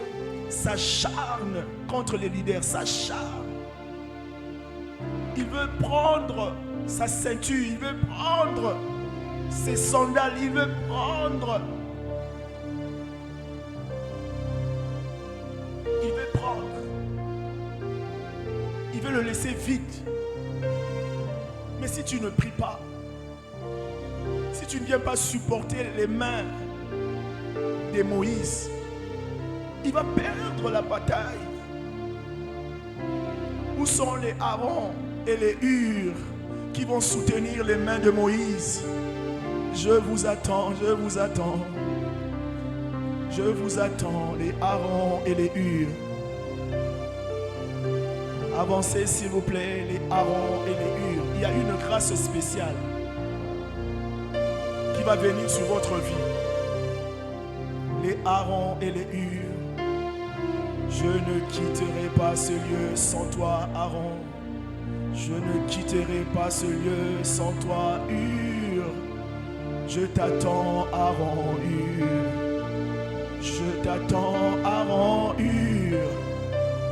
s'acharne contre les leaders, s'acharne. Il veut prendre sa ceinture, il veut prendre ses sandales, il veut prendre. Il veut le laisser vide. Mais si tu ne pries pas, si tu ne viens pas supporter les mains de Moïse, il va perdre la bataille. Où sont les Aaron et les Hur qui vont soutenir les mains de Moïse? Je vous attends, je vous attends. Je vous attends, les Aaron et les Hur. Avancez s'il vous plaît, les Aaron et les Hur. Il y a une grâce spéciale qui va venir sur votre vie. Les Aaron et les Hur. Je ne quitterai pas ce lieu sans toi, Aaron. Je ne quitterai pas ce lieu sans toi, Hur. Je t'attends, Aaron, Hur. Je t'attends, Aaron, Hur.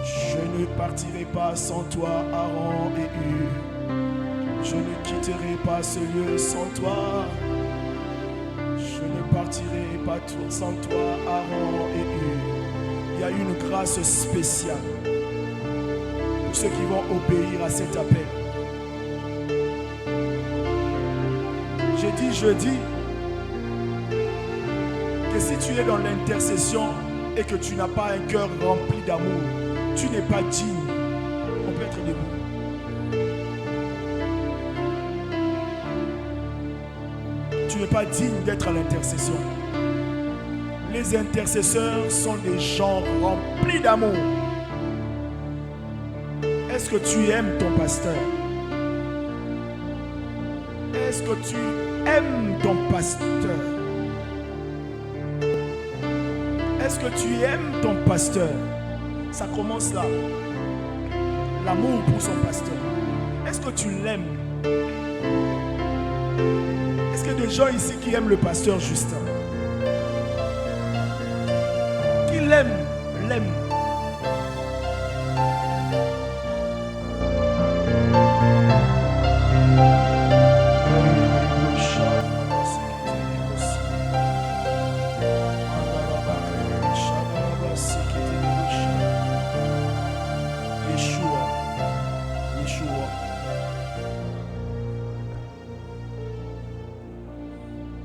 Je ne partirai pas sans toi, Aaron et Hur. Je ne quitterai pas ce lieu sans toi. Je ne partirai pas sans toi, Aaron et Hur. Il y a une grâce spéciale pour ceux qui vont obéir à cet appel. Je dis que si tu es dans l'intercession et que tu n'as pas un cœur rempli d'amour, tu n'es pas digne. On peut être debout. Tu n'es pas digne d'être à l'intercession. Les intercesseurs sont des gens remplis d'amour. Est-ce que tu aimes ton pasteur? Est-ce que tu aimes ton pasteur? Est-ce que tu aimes ton pasteur? Ça commence là. L'amour pour son pasteur. Est-ce que tu l'aimes? Est-ce qu'il y a des gens ici qui aiment le pasteur Justin? Qui l'aime?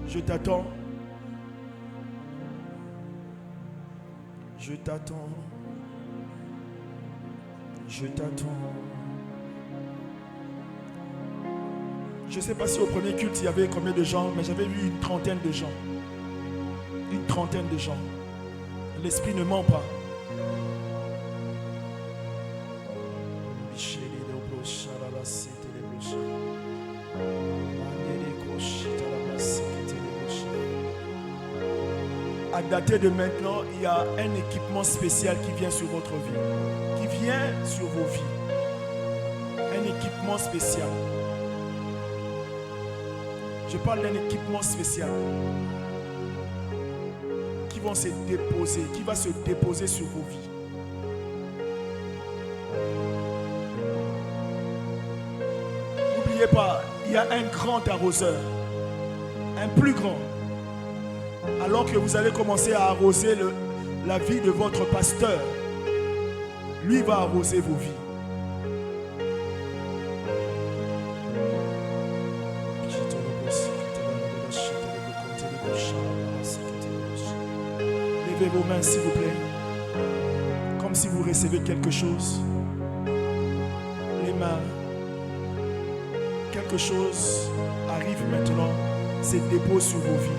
Je t'attends. Je t'attends. Je t'attends. Je ne sais pas si au premier culte il y avait combien de gens, mais j'avais vu une trentaine de gens. Une trentaine de gens. L'esprit ne ment pas. À dater de maintenant, il y a un équipement spécial qui vient sur votre vie, qui vient sur vos vies. Un équipement spécial. Je parle d'un équipement spécial qui va se déposer sur vos vies. N'oubliez pas, il y a un grand arroseur, un plus grand. Alors que vous allez commencer à arroser la vie de votre pasteur, lui va arroser vos vies. Levez vos mains s'il vous plaît, comme si vous recevez quelque chose. Les mains. Quelque chose arrive maintenant, se dépose sur vos vies.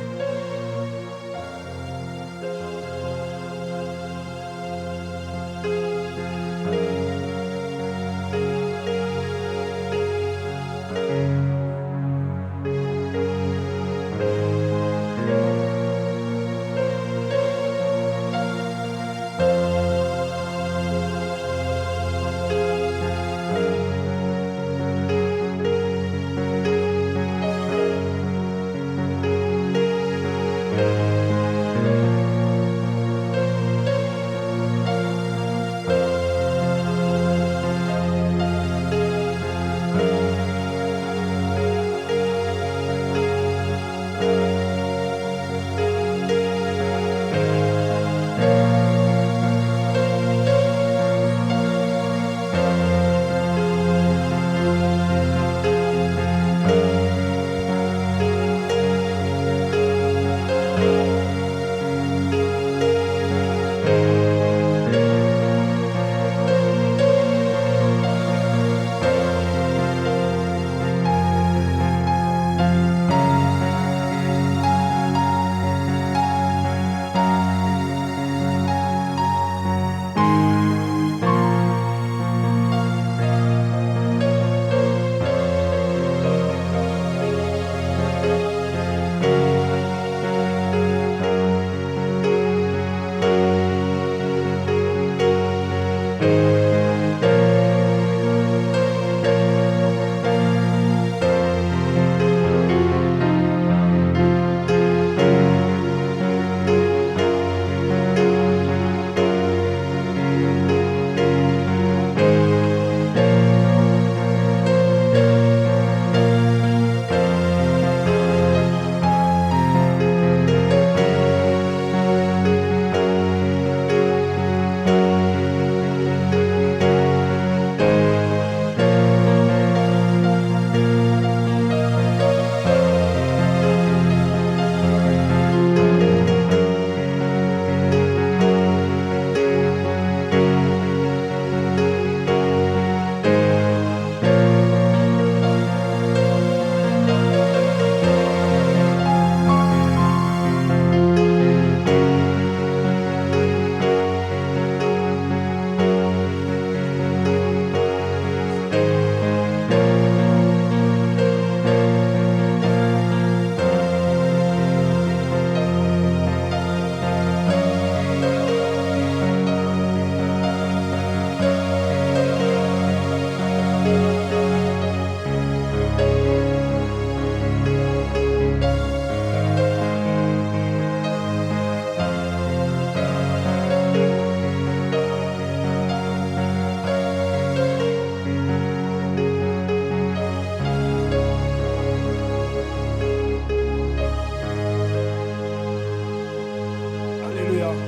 Alléluia.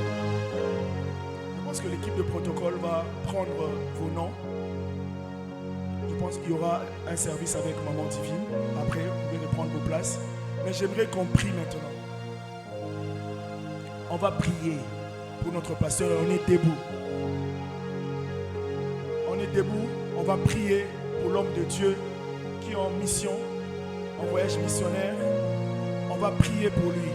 Je pense que l'équipe de protocole va prendre vos noms. Je pense qu'il y aura un service avec Maman Divine. Après, vous pouvez reprendre vos places. Mais j'aimerais qu'on prie maintenant. On va prier pour notre pasteur et on est debout. On est debout. On va prier pour l'homme de Dieu qui est en mission, en voyage missionnaire. On va prier pour lui.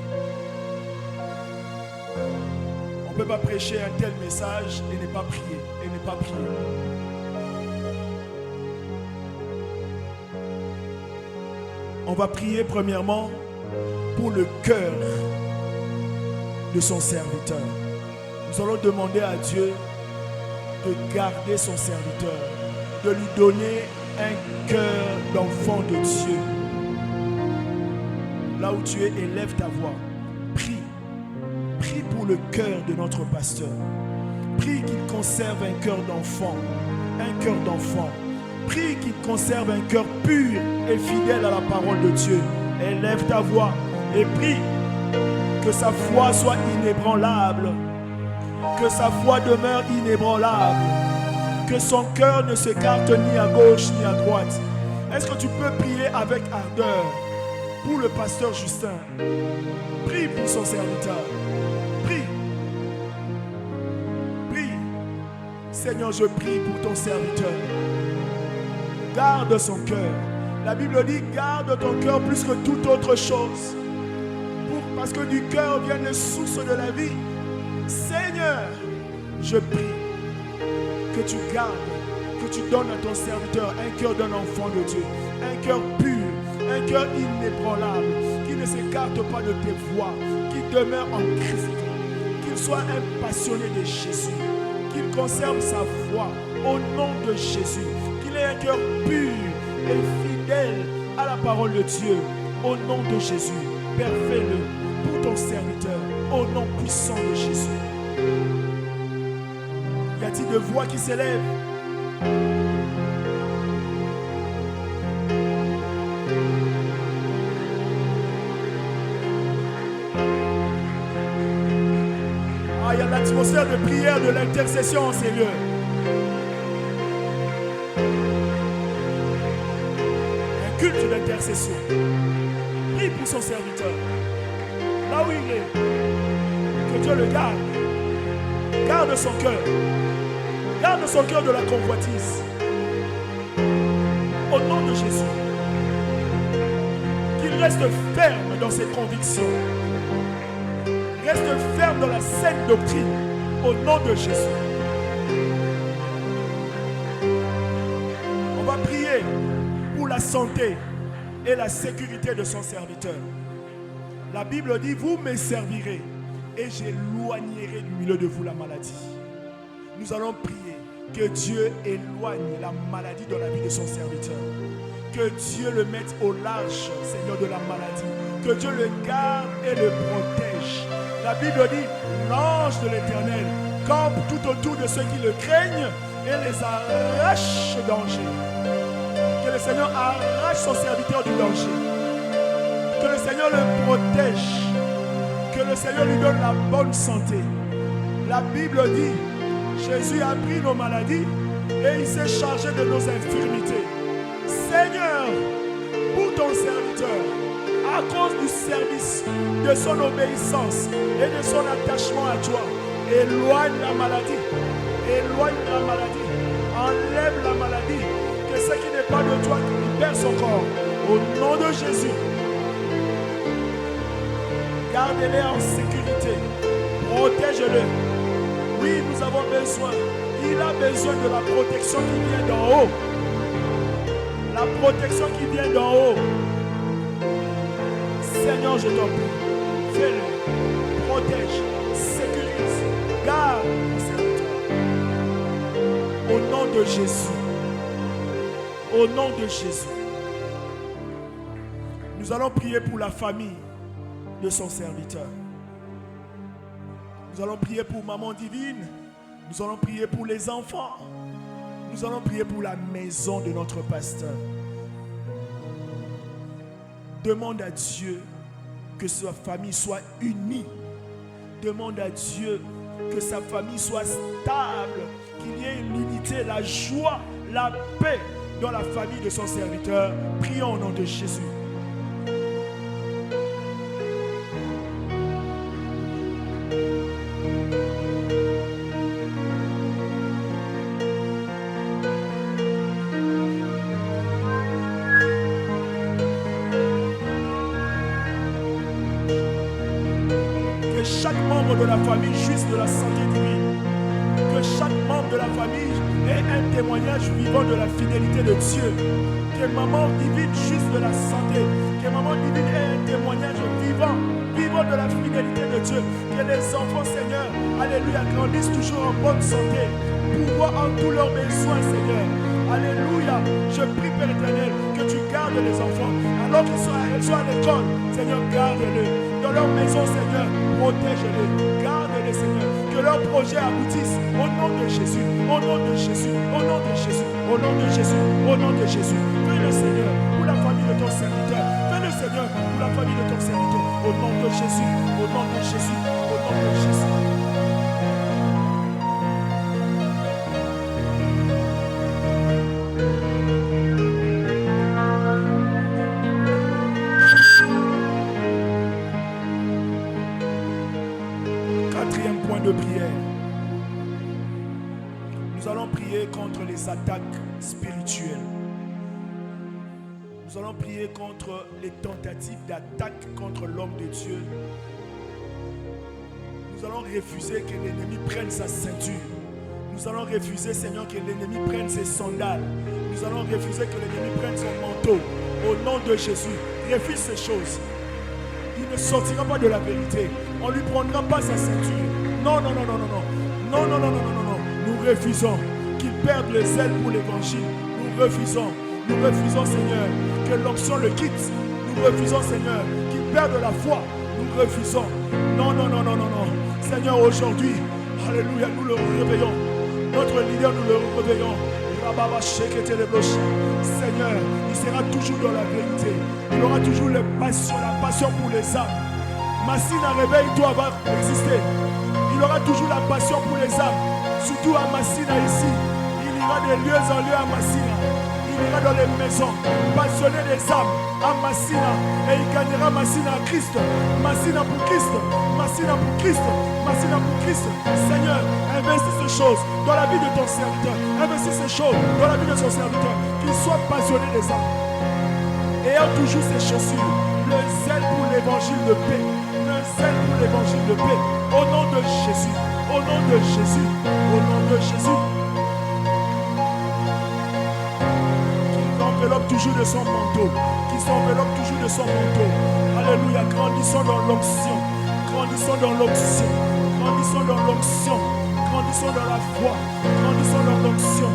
On ne peut pas prêcher un tel message et ne pas prier. Et ne pas prier. On va prier premièrement pour le cœur de son serviteur. Nous allons demander à Dieu de garder son serviteur, de lui donner un cœur d'enfant de Dieu. Là où tu es, élève ta voix. Prie. Prie pour le cœur de notre pasteur. Prie qu'il conserve un cœur d'enfant. Un cœur d'enfant. Prie qu'il conserve un cœur pur et fidèle à la parole de Dieu. Élève ta voix et prie que sa foi soit inébranlable. Que sa foi demeure inébranlable. Que son cœur ne s'écarte ni à gauche ni à droite. Est-ce que tu peux prier avec ardeur pour le pasteur Justin? Prie pour son serviteur. Prie. Prie. Seigneur, je prie pour ton serviteur. Garde son cœur. La Bible dit, garde ton cœur plus que toute autre chose. Parce que du cœur viennent les sources de la vie. Seigneur, je prie que tu gardes, que tu donnes à ton serviteur un cœur d'un enfant de Dieu, un cœur pur, un cœur inébranlable, qui ne s'écarte pas de tes voies, qui demeure en Christ, qu'il soit un passionné de Jésus, qu'il conserve sa foi au nom de Jésus, qu'il ait un cœur pur et fidèle à la parole de Dieu, au nom de Jésus. Père, fais-le pour ton serviteur, au nom puissant de Jésus. Y a-t-il de voix qui s'élèvent? Ah, il y a l'atmosphère de prière, de l'intercession en ces lieux. Un culte d'intercession. Prie pour son serviteur. Là où il est, que Dieu le garde. Garde son cœur. Garde son cœur de la convoitise. Au nom de Jésus. Qu'il reste ferme dans ses convictions. Reste ferme dans la saine doctrine. Au nom de Jésus. On va prier pour la santé et la sécurité de son serviteur. La Bible dit, vous me servirez et j'éloignerai du milieu de vous la maladie. Nous allons prier que Dieu éloigne la maladie dans la vie de son serviteur. Que Dieu le mette au large, Seigneur, de la maladie. Que Dieu le garde et le protège. La Bible dit, l'ange de l'Éternel campe tout autour de ceux qui le craignent et les arrache du danger. Que le Seigneur arrache son serviteur du danger. Que le Seigneur le protège. Que le Seigneur lui donne la bonne santé. La Bible dit, Jésus a pris nos maladies et il s'est chargé de nos infirmités. Seigneur, pour ton serviteur, à cause du service, de son obéissance et de son attachement à toi, éloigne la maladie. Éloigne la maladie. Enlève la maladie. Que ce qui n'est pas de toi qui libère son corps. Au nom de Jésus. Gardez-les en sécurité. Protège-le. Oui, nous avons besoin. Il a besoin de la protection qui vient d'en haut. La protection qui vient d'en haut. Seigneur, je t'en prie. Fais-le. Protège. Sécurise. Garde ton serviteur. Au nom de Jésus. Au nom de Jésus. Nous allons prier pour la famille de son serviteur. Nous allons prier pour Maman Divine. Nous allons prier pour les enfants. Nous allons prier pour la maison de notre pasteur. Demande à Dieu que sa famille soit unie. demande à Dieu que sa famille soit stable, qu'il y ait l'unité, la joie, la paix dans la famille de son serviteur. Prions au nom de Jésus. De la famille jouisse de la santé divine, que chaque membre de la famille ait un témoignage vivant de la fidélité de Dieu, que maman divine jouisse de la santé, que maman divine ait un témoignage vivant de la fidélité de Dieu, que les enfants, Seigneur, alléluia, grandissent toujours en bonne santé, pouvoir en tous leurs besoins, Seigneur. Alléluia, je prie, Père éternel, que tu gardes les enfants alors qu'ils soient à l'école. Seigneur, garde-les. Dans leur maison, Seigneur, protège-les, garde-les, Seigneur. Que leurs projets aboutissent au nom de Jésus, au nom de Jésus, au nom de Jésus, au nom de Jésus, au nom de Jésus. Fais-le, Seigneur, pour la famille de ton serviteur. Fais-le, Seigneur, pour la famille de ton serviteur. Au nom de Jésus, au nom de Jésus, au nom de Jésus. De prière. Nous allons prier contre les attaques spirituelles. Nous allons prier contre les tentatives d'attaque contre l'homme de Dieu. Nous allons refuser que l'ennemi prenne sa ceinture. Nous allons refuser, Seigneur, que l'ennemi prenne ses sandales. Nous allons refuser que l'ennemi prenne son manteau. Au nom de Jésus, refuse ces choses. Il ne sortira pas de la vérité. On ne lui prendra pas sa ceinture. Non, non, non, non, non, non. Non, non, non, non, non, non. Nous refusons qu'il perde le zèle pour l'évangile. Nous refusons, Seigneur, que l'onction le quitte. Nous refusons, Seigneur, qu'il perde la foi. Nous refusons. Non, non, non, non, non, non. Seigneur, aujourd'hui, alléluia, nous le réveillons. Notre leader, nous le réveillons. Seigneur, il sera toujours dans la vérité. Il aura toujours la passion pour les âmes. Massina, réveille-toi, va exister. Il aura toujours la passion pour les âmes. Surtout à Massina ici. Il ira de lieu en lieu à Massina. Il ira dans les maisons, passionné des âmes à Massina. Et il gagnera Massina à Christ. Massina pour Christ. Massina pour Christ. Massina pour Christ. Seigneur, investis ces choses dans la vie de ton serviteur. Investis ces choses dans la vie de son serviteur. Qu'il soit passionné des âmes. Ayant toujours ses chaussures. Le zèle pour l'évangile de paix. Le zèle pour l'évangile de paix. Au nom de Jésus. Au nom de Jésus. Au nom de Jésus. Qu'il s'enveloppe toujours de son manteau. Qu'il s'enveloppe toujours de son manteau. Alléluia. Grandissons dans l'onction. Grandissons dans l'onction. Grandissons dans l'onction. Grandissons dans la foi. Grandissons dans l'onction.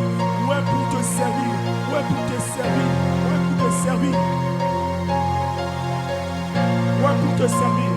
Ouais pour te servir. Ouais pour te servir. Ouais pour te servir. Ouais pour te servir.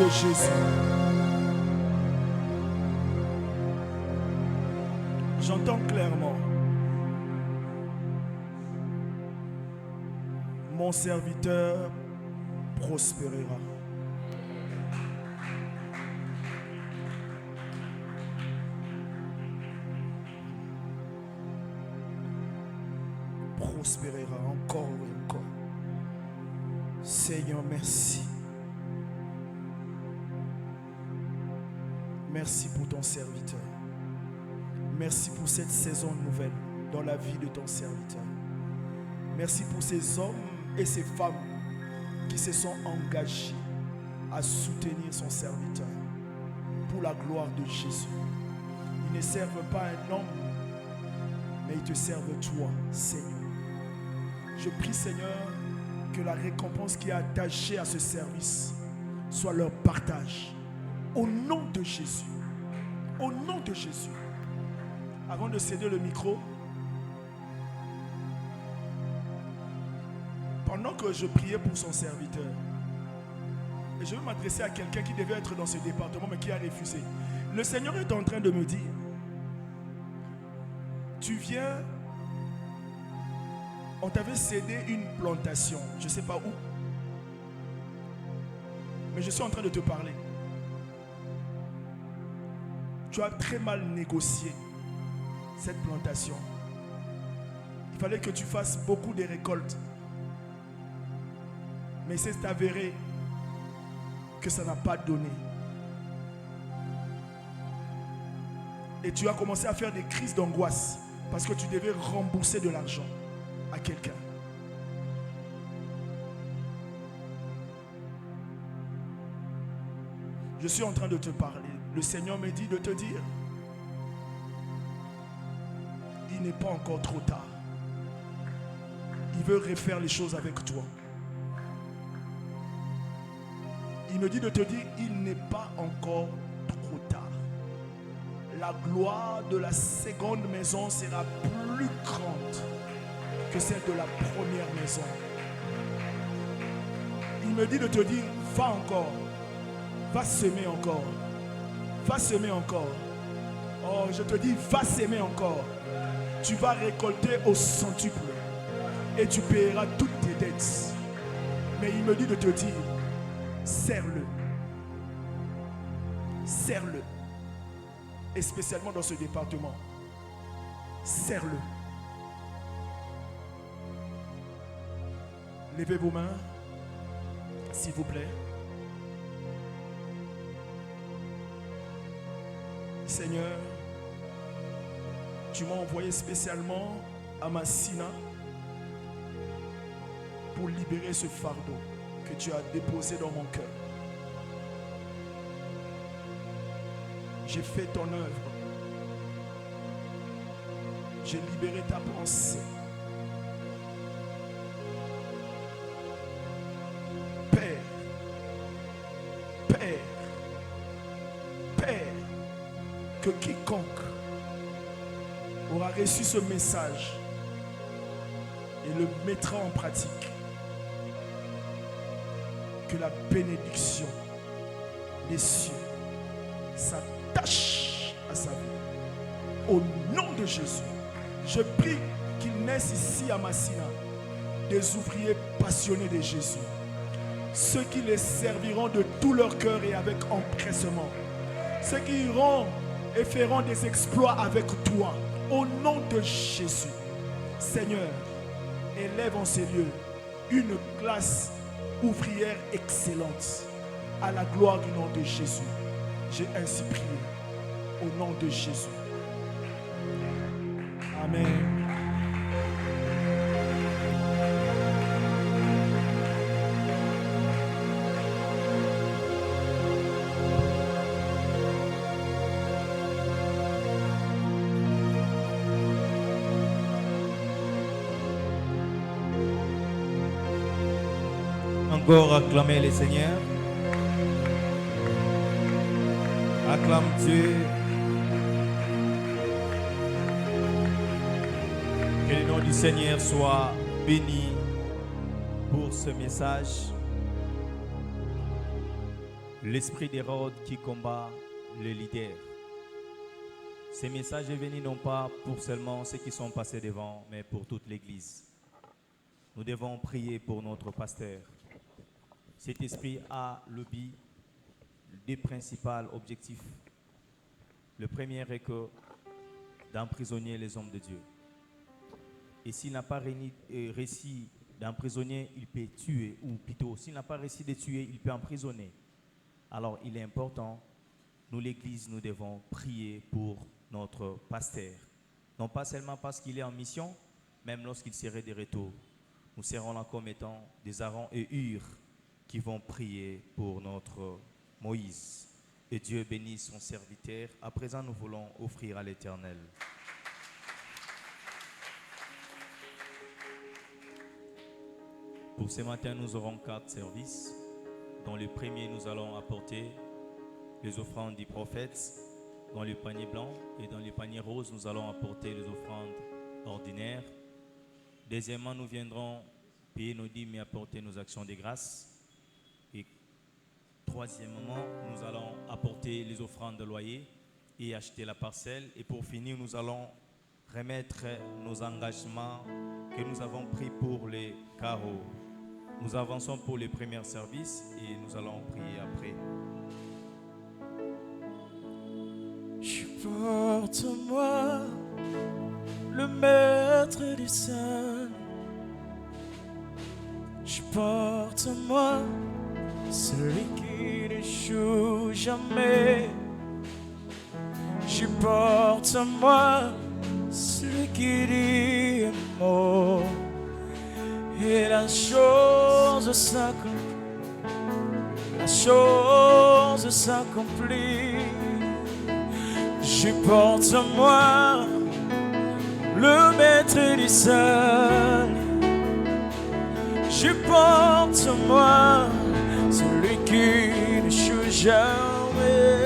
Jésus. J'entends clairement. Mon serviteur prospérera. Prospérera encore et encore. Seigneur, merci. Merci pour ton serviteur. Merci pour cette saison nouvelle dans la vie de ton serviteur. Merci pour ces hommes et ces femmes qui se sont engagés à soutenir son serviteur pour la gloire de Jésus. Ils ne servent pas un homme, mais ils te servent toi, Seigneur. Je prie, Seigneur, que la récompense qui est attachée à ce service soit leur partage. Au nom de Jésus. Au nom de Jésus. Avant de céder le micro, pendant que je priais pour son serviteur, et je veux m'adresser à quelqu'un qui devait être dans ce département mais qui a refusé. Le Seigneur est en train de me dire, tu viens, on t'avait cédé une plantation, je ne sais pas où, mais je suis en train de te parler. Tu as très mal négocié cette plantation. Il fallait que tu fasses beaucoup de récoltes. Mais c'est avéré que ça n'a pas donné. Et tu as commencé à faire des crises d'angoisse parce que tu devais rembourser de l'argent à quelqu'un. Je suis en train de te parler. Le Seigneur me dit de te dire, il n'est pas encore trop tard. Il veut refaire les choses avec toi. Il me dit de te dire, il n'est pas encore trop tard. La gloire de la seconde maison sera plus grande que celle de la première maison. Il me dit de te dire, va encore, va semer encore, va semer encore. Oh, je te dis, va semer encore. Tu vas récolter au centuple et tu paieras toutes tes dettes. Mais il me dit de te dire, serre-le. Serre-le. Et spécialement dans ce département. Serre-le. Levez vos mains, s'il vous plaît. Seigneur, tu m'as envoyé spécialement à Massina pour libérer ce fardeau que tu as déposé dans mon cœur. J'ai fait ton œuvre. J'ai libéré ta pensée. Père, Père, Père, que quiconque aura reçu ce message et le mettra en pratique, que la bénédiction des cieux s'attache à sa vie. Au nom de Jésus, je prie qu'il naisse ici à Massina des ouvriers passionnés de Jésus. Ceux qui les serviront de tout leur cœur et avec empressement. Ceux qui iront et feront des exploits avec toi. Au nom de Jésus. Seigneur, élève en ces lieux une classe ouvrière excellente à la gloire du nom de Jésus. J'ai ainsi prié au nom de Jésus. Amen. Encore acclamer le Seigneur. Acclame Dieu. Que le nom du Seigneur soit béni pour ce message. L'esprit d'Hérode qui combat le leader. Ce message est venu non pas pour seulement ceux qui sont passés devant, mais pour toute l'Église. Nous devons prier pour notre pasteur. Cet esprit a le but, deux principaux objectifs. Le premier est que d'emprisonner les hommes de Dieu. Et s'il n'a pas réussi d'emprisonner, il peut tuer, ou plutôt, s'il n'a pas réussi de tuer, il peut emprisonner. Alors, il est important, nous l'Église, nous devons prier pour notre pasteur. Non pas seulement parce qu'il est en mission, même lorsqu'il serait de retour. Nous serons là comme étant des Aaron et Hur qui vont prier pour notre Moïse. et Dieu bénisse son serviteur. À présent, nous voulons offrir à l'Éternel. Pour ce matin, nous aurons 4 services. Dans le premier, nous allons apporter les offrandes du prophète dans le panier blanc, et dans le panier rose, nous allons apporter les offrandes ordinaires. Deuxièmement, nous viendrons payer nos dîmes et apporter nos actions de grâce. Et troisièmement, nous allons apporter les offrandes de loyer et acheter la parcelle. Et pour finir, nous allons remettre nos engagements que nous avons pris pour les carreaux. Nous avançons pour les premiers services et nous allons prier après. Porte-moi le maître du sein. Porte-moi celui qui n'échoue jamais. Porte-moi celui qui dit un mot et la chose s'accomplit. La chose s'accomplit. Porte-moi le maître du sol. Porte-moi celui qui n'échoue jamais.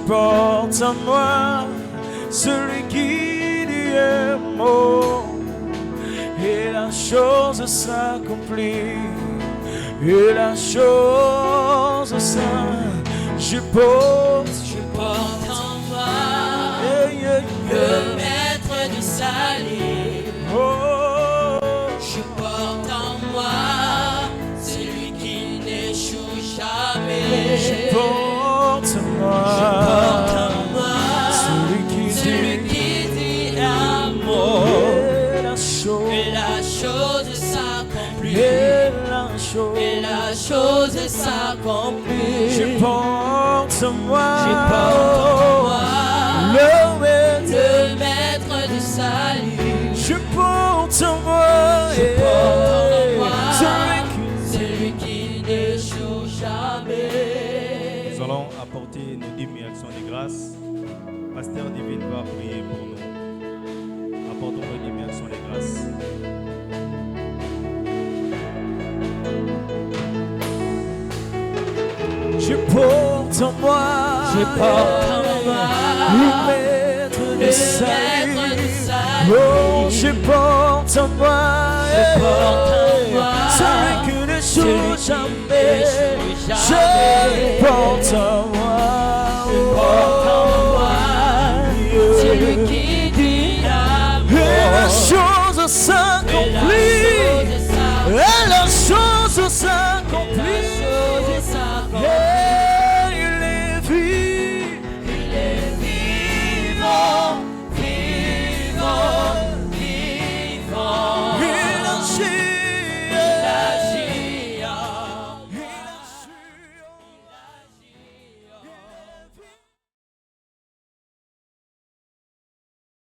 Porte-moi celui qui dit un mot et la chose s'accomplit. Et la chose s'accomplit. Porte en moi le maître du salut. Je porte en moi celui qui n'échoue jamais. Je porte en moi celui qui dit amour. Et la chose s'accomplit. Et la chose s'accomplit. Je porte en moi le maître du salut. Je porte en moi celui qui n'échoue jamais. Nous allons apporter nos dîmes et actions de grâce. Pasteur Divine va prier pour nous. Apportons nos dîmes et actions de grâce. Je porte en moi le maître du salut. Oh, je porte en moi celui qui ne n'échoue jamais. Je porte en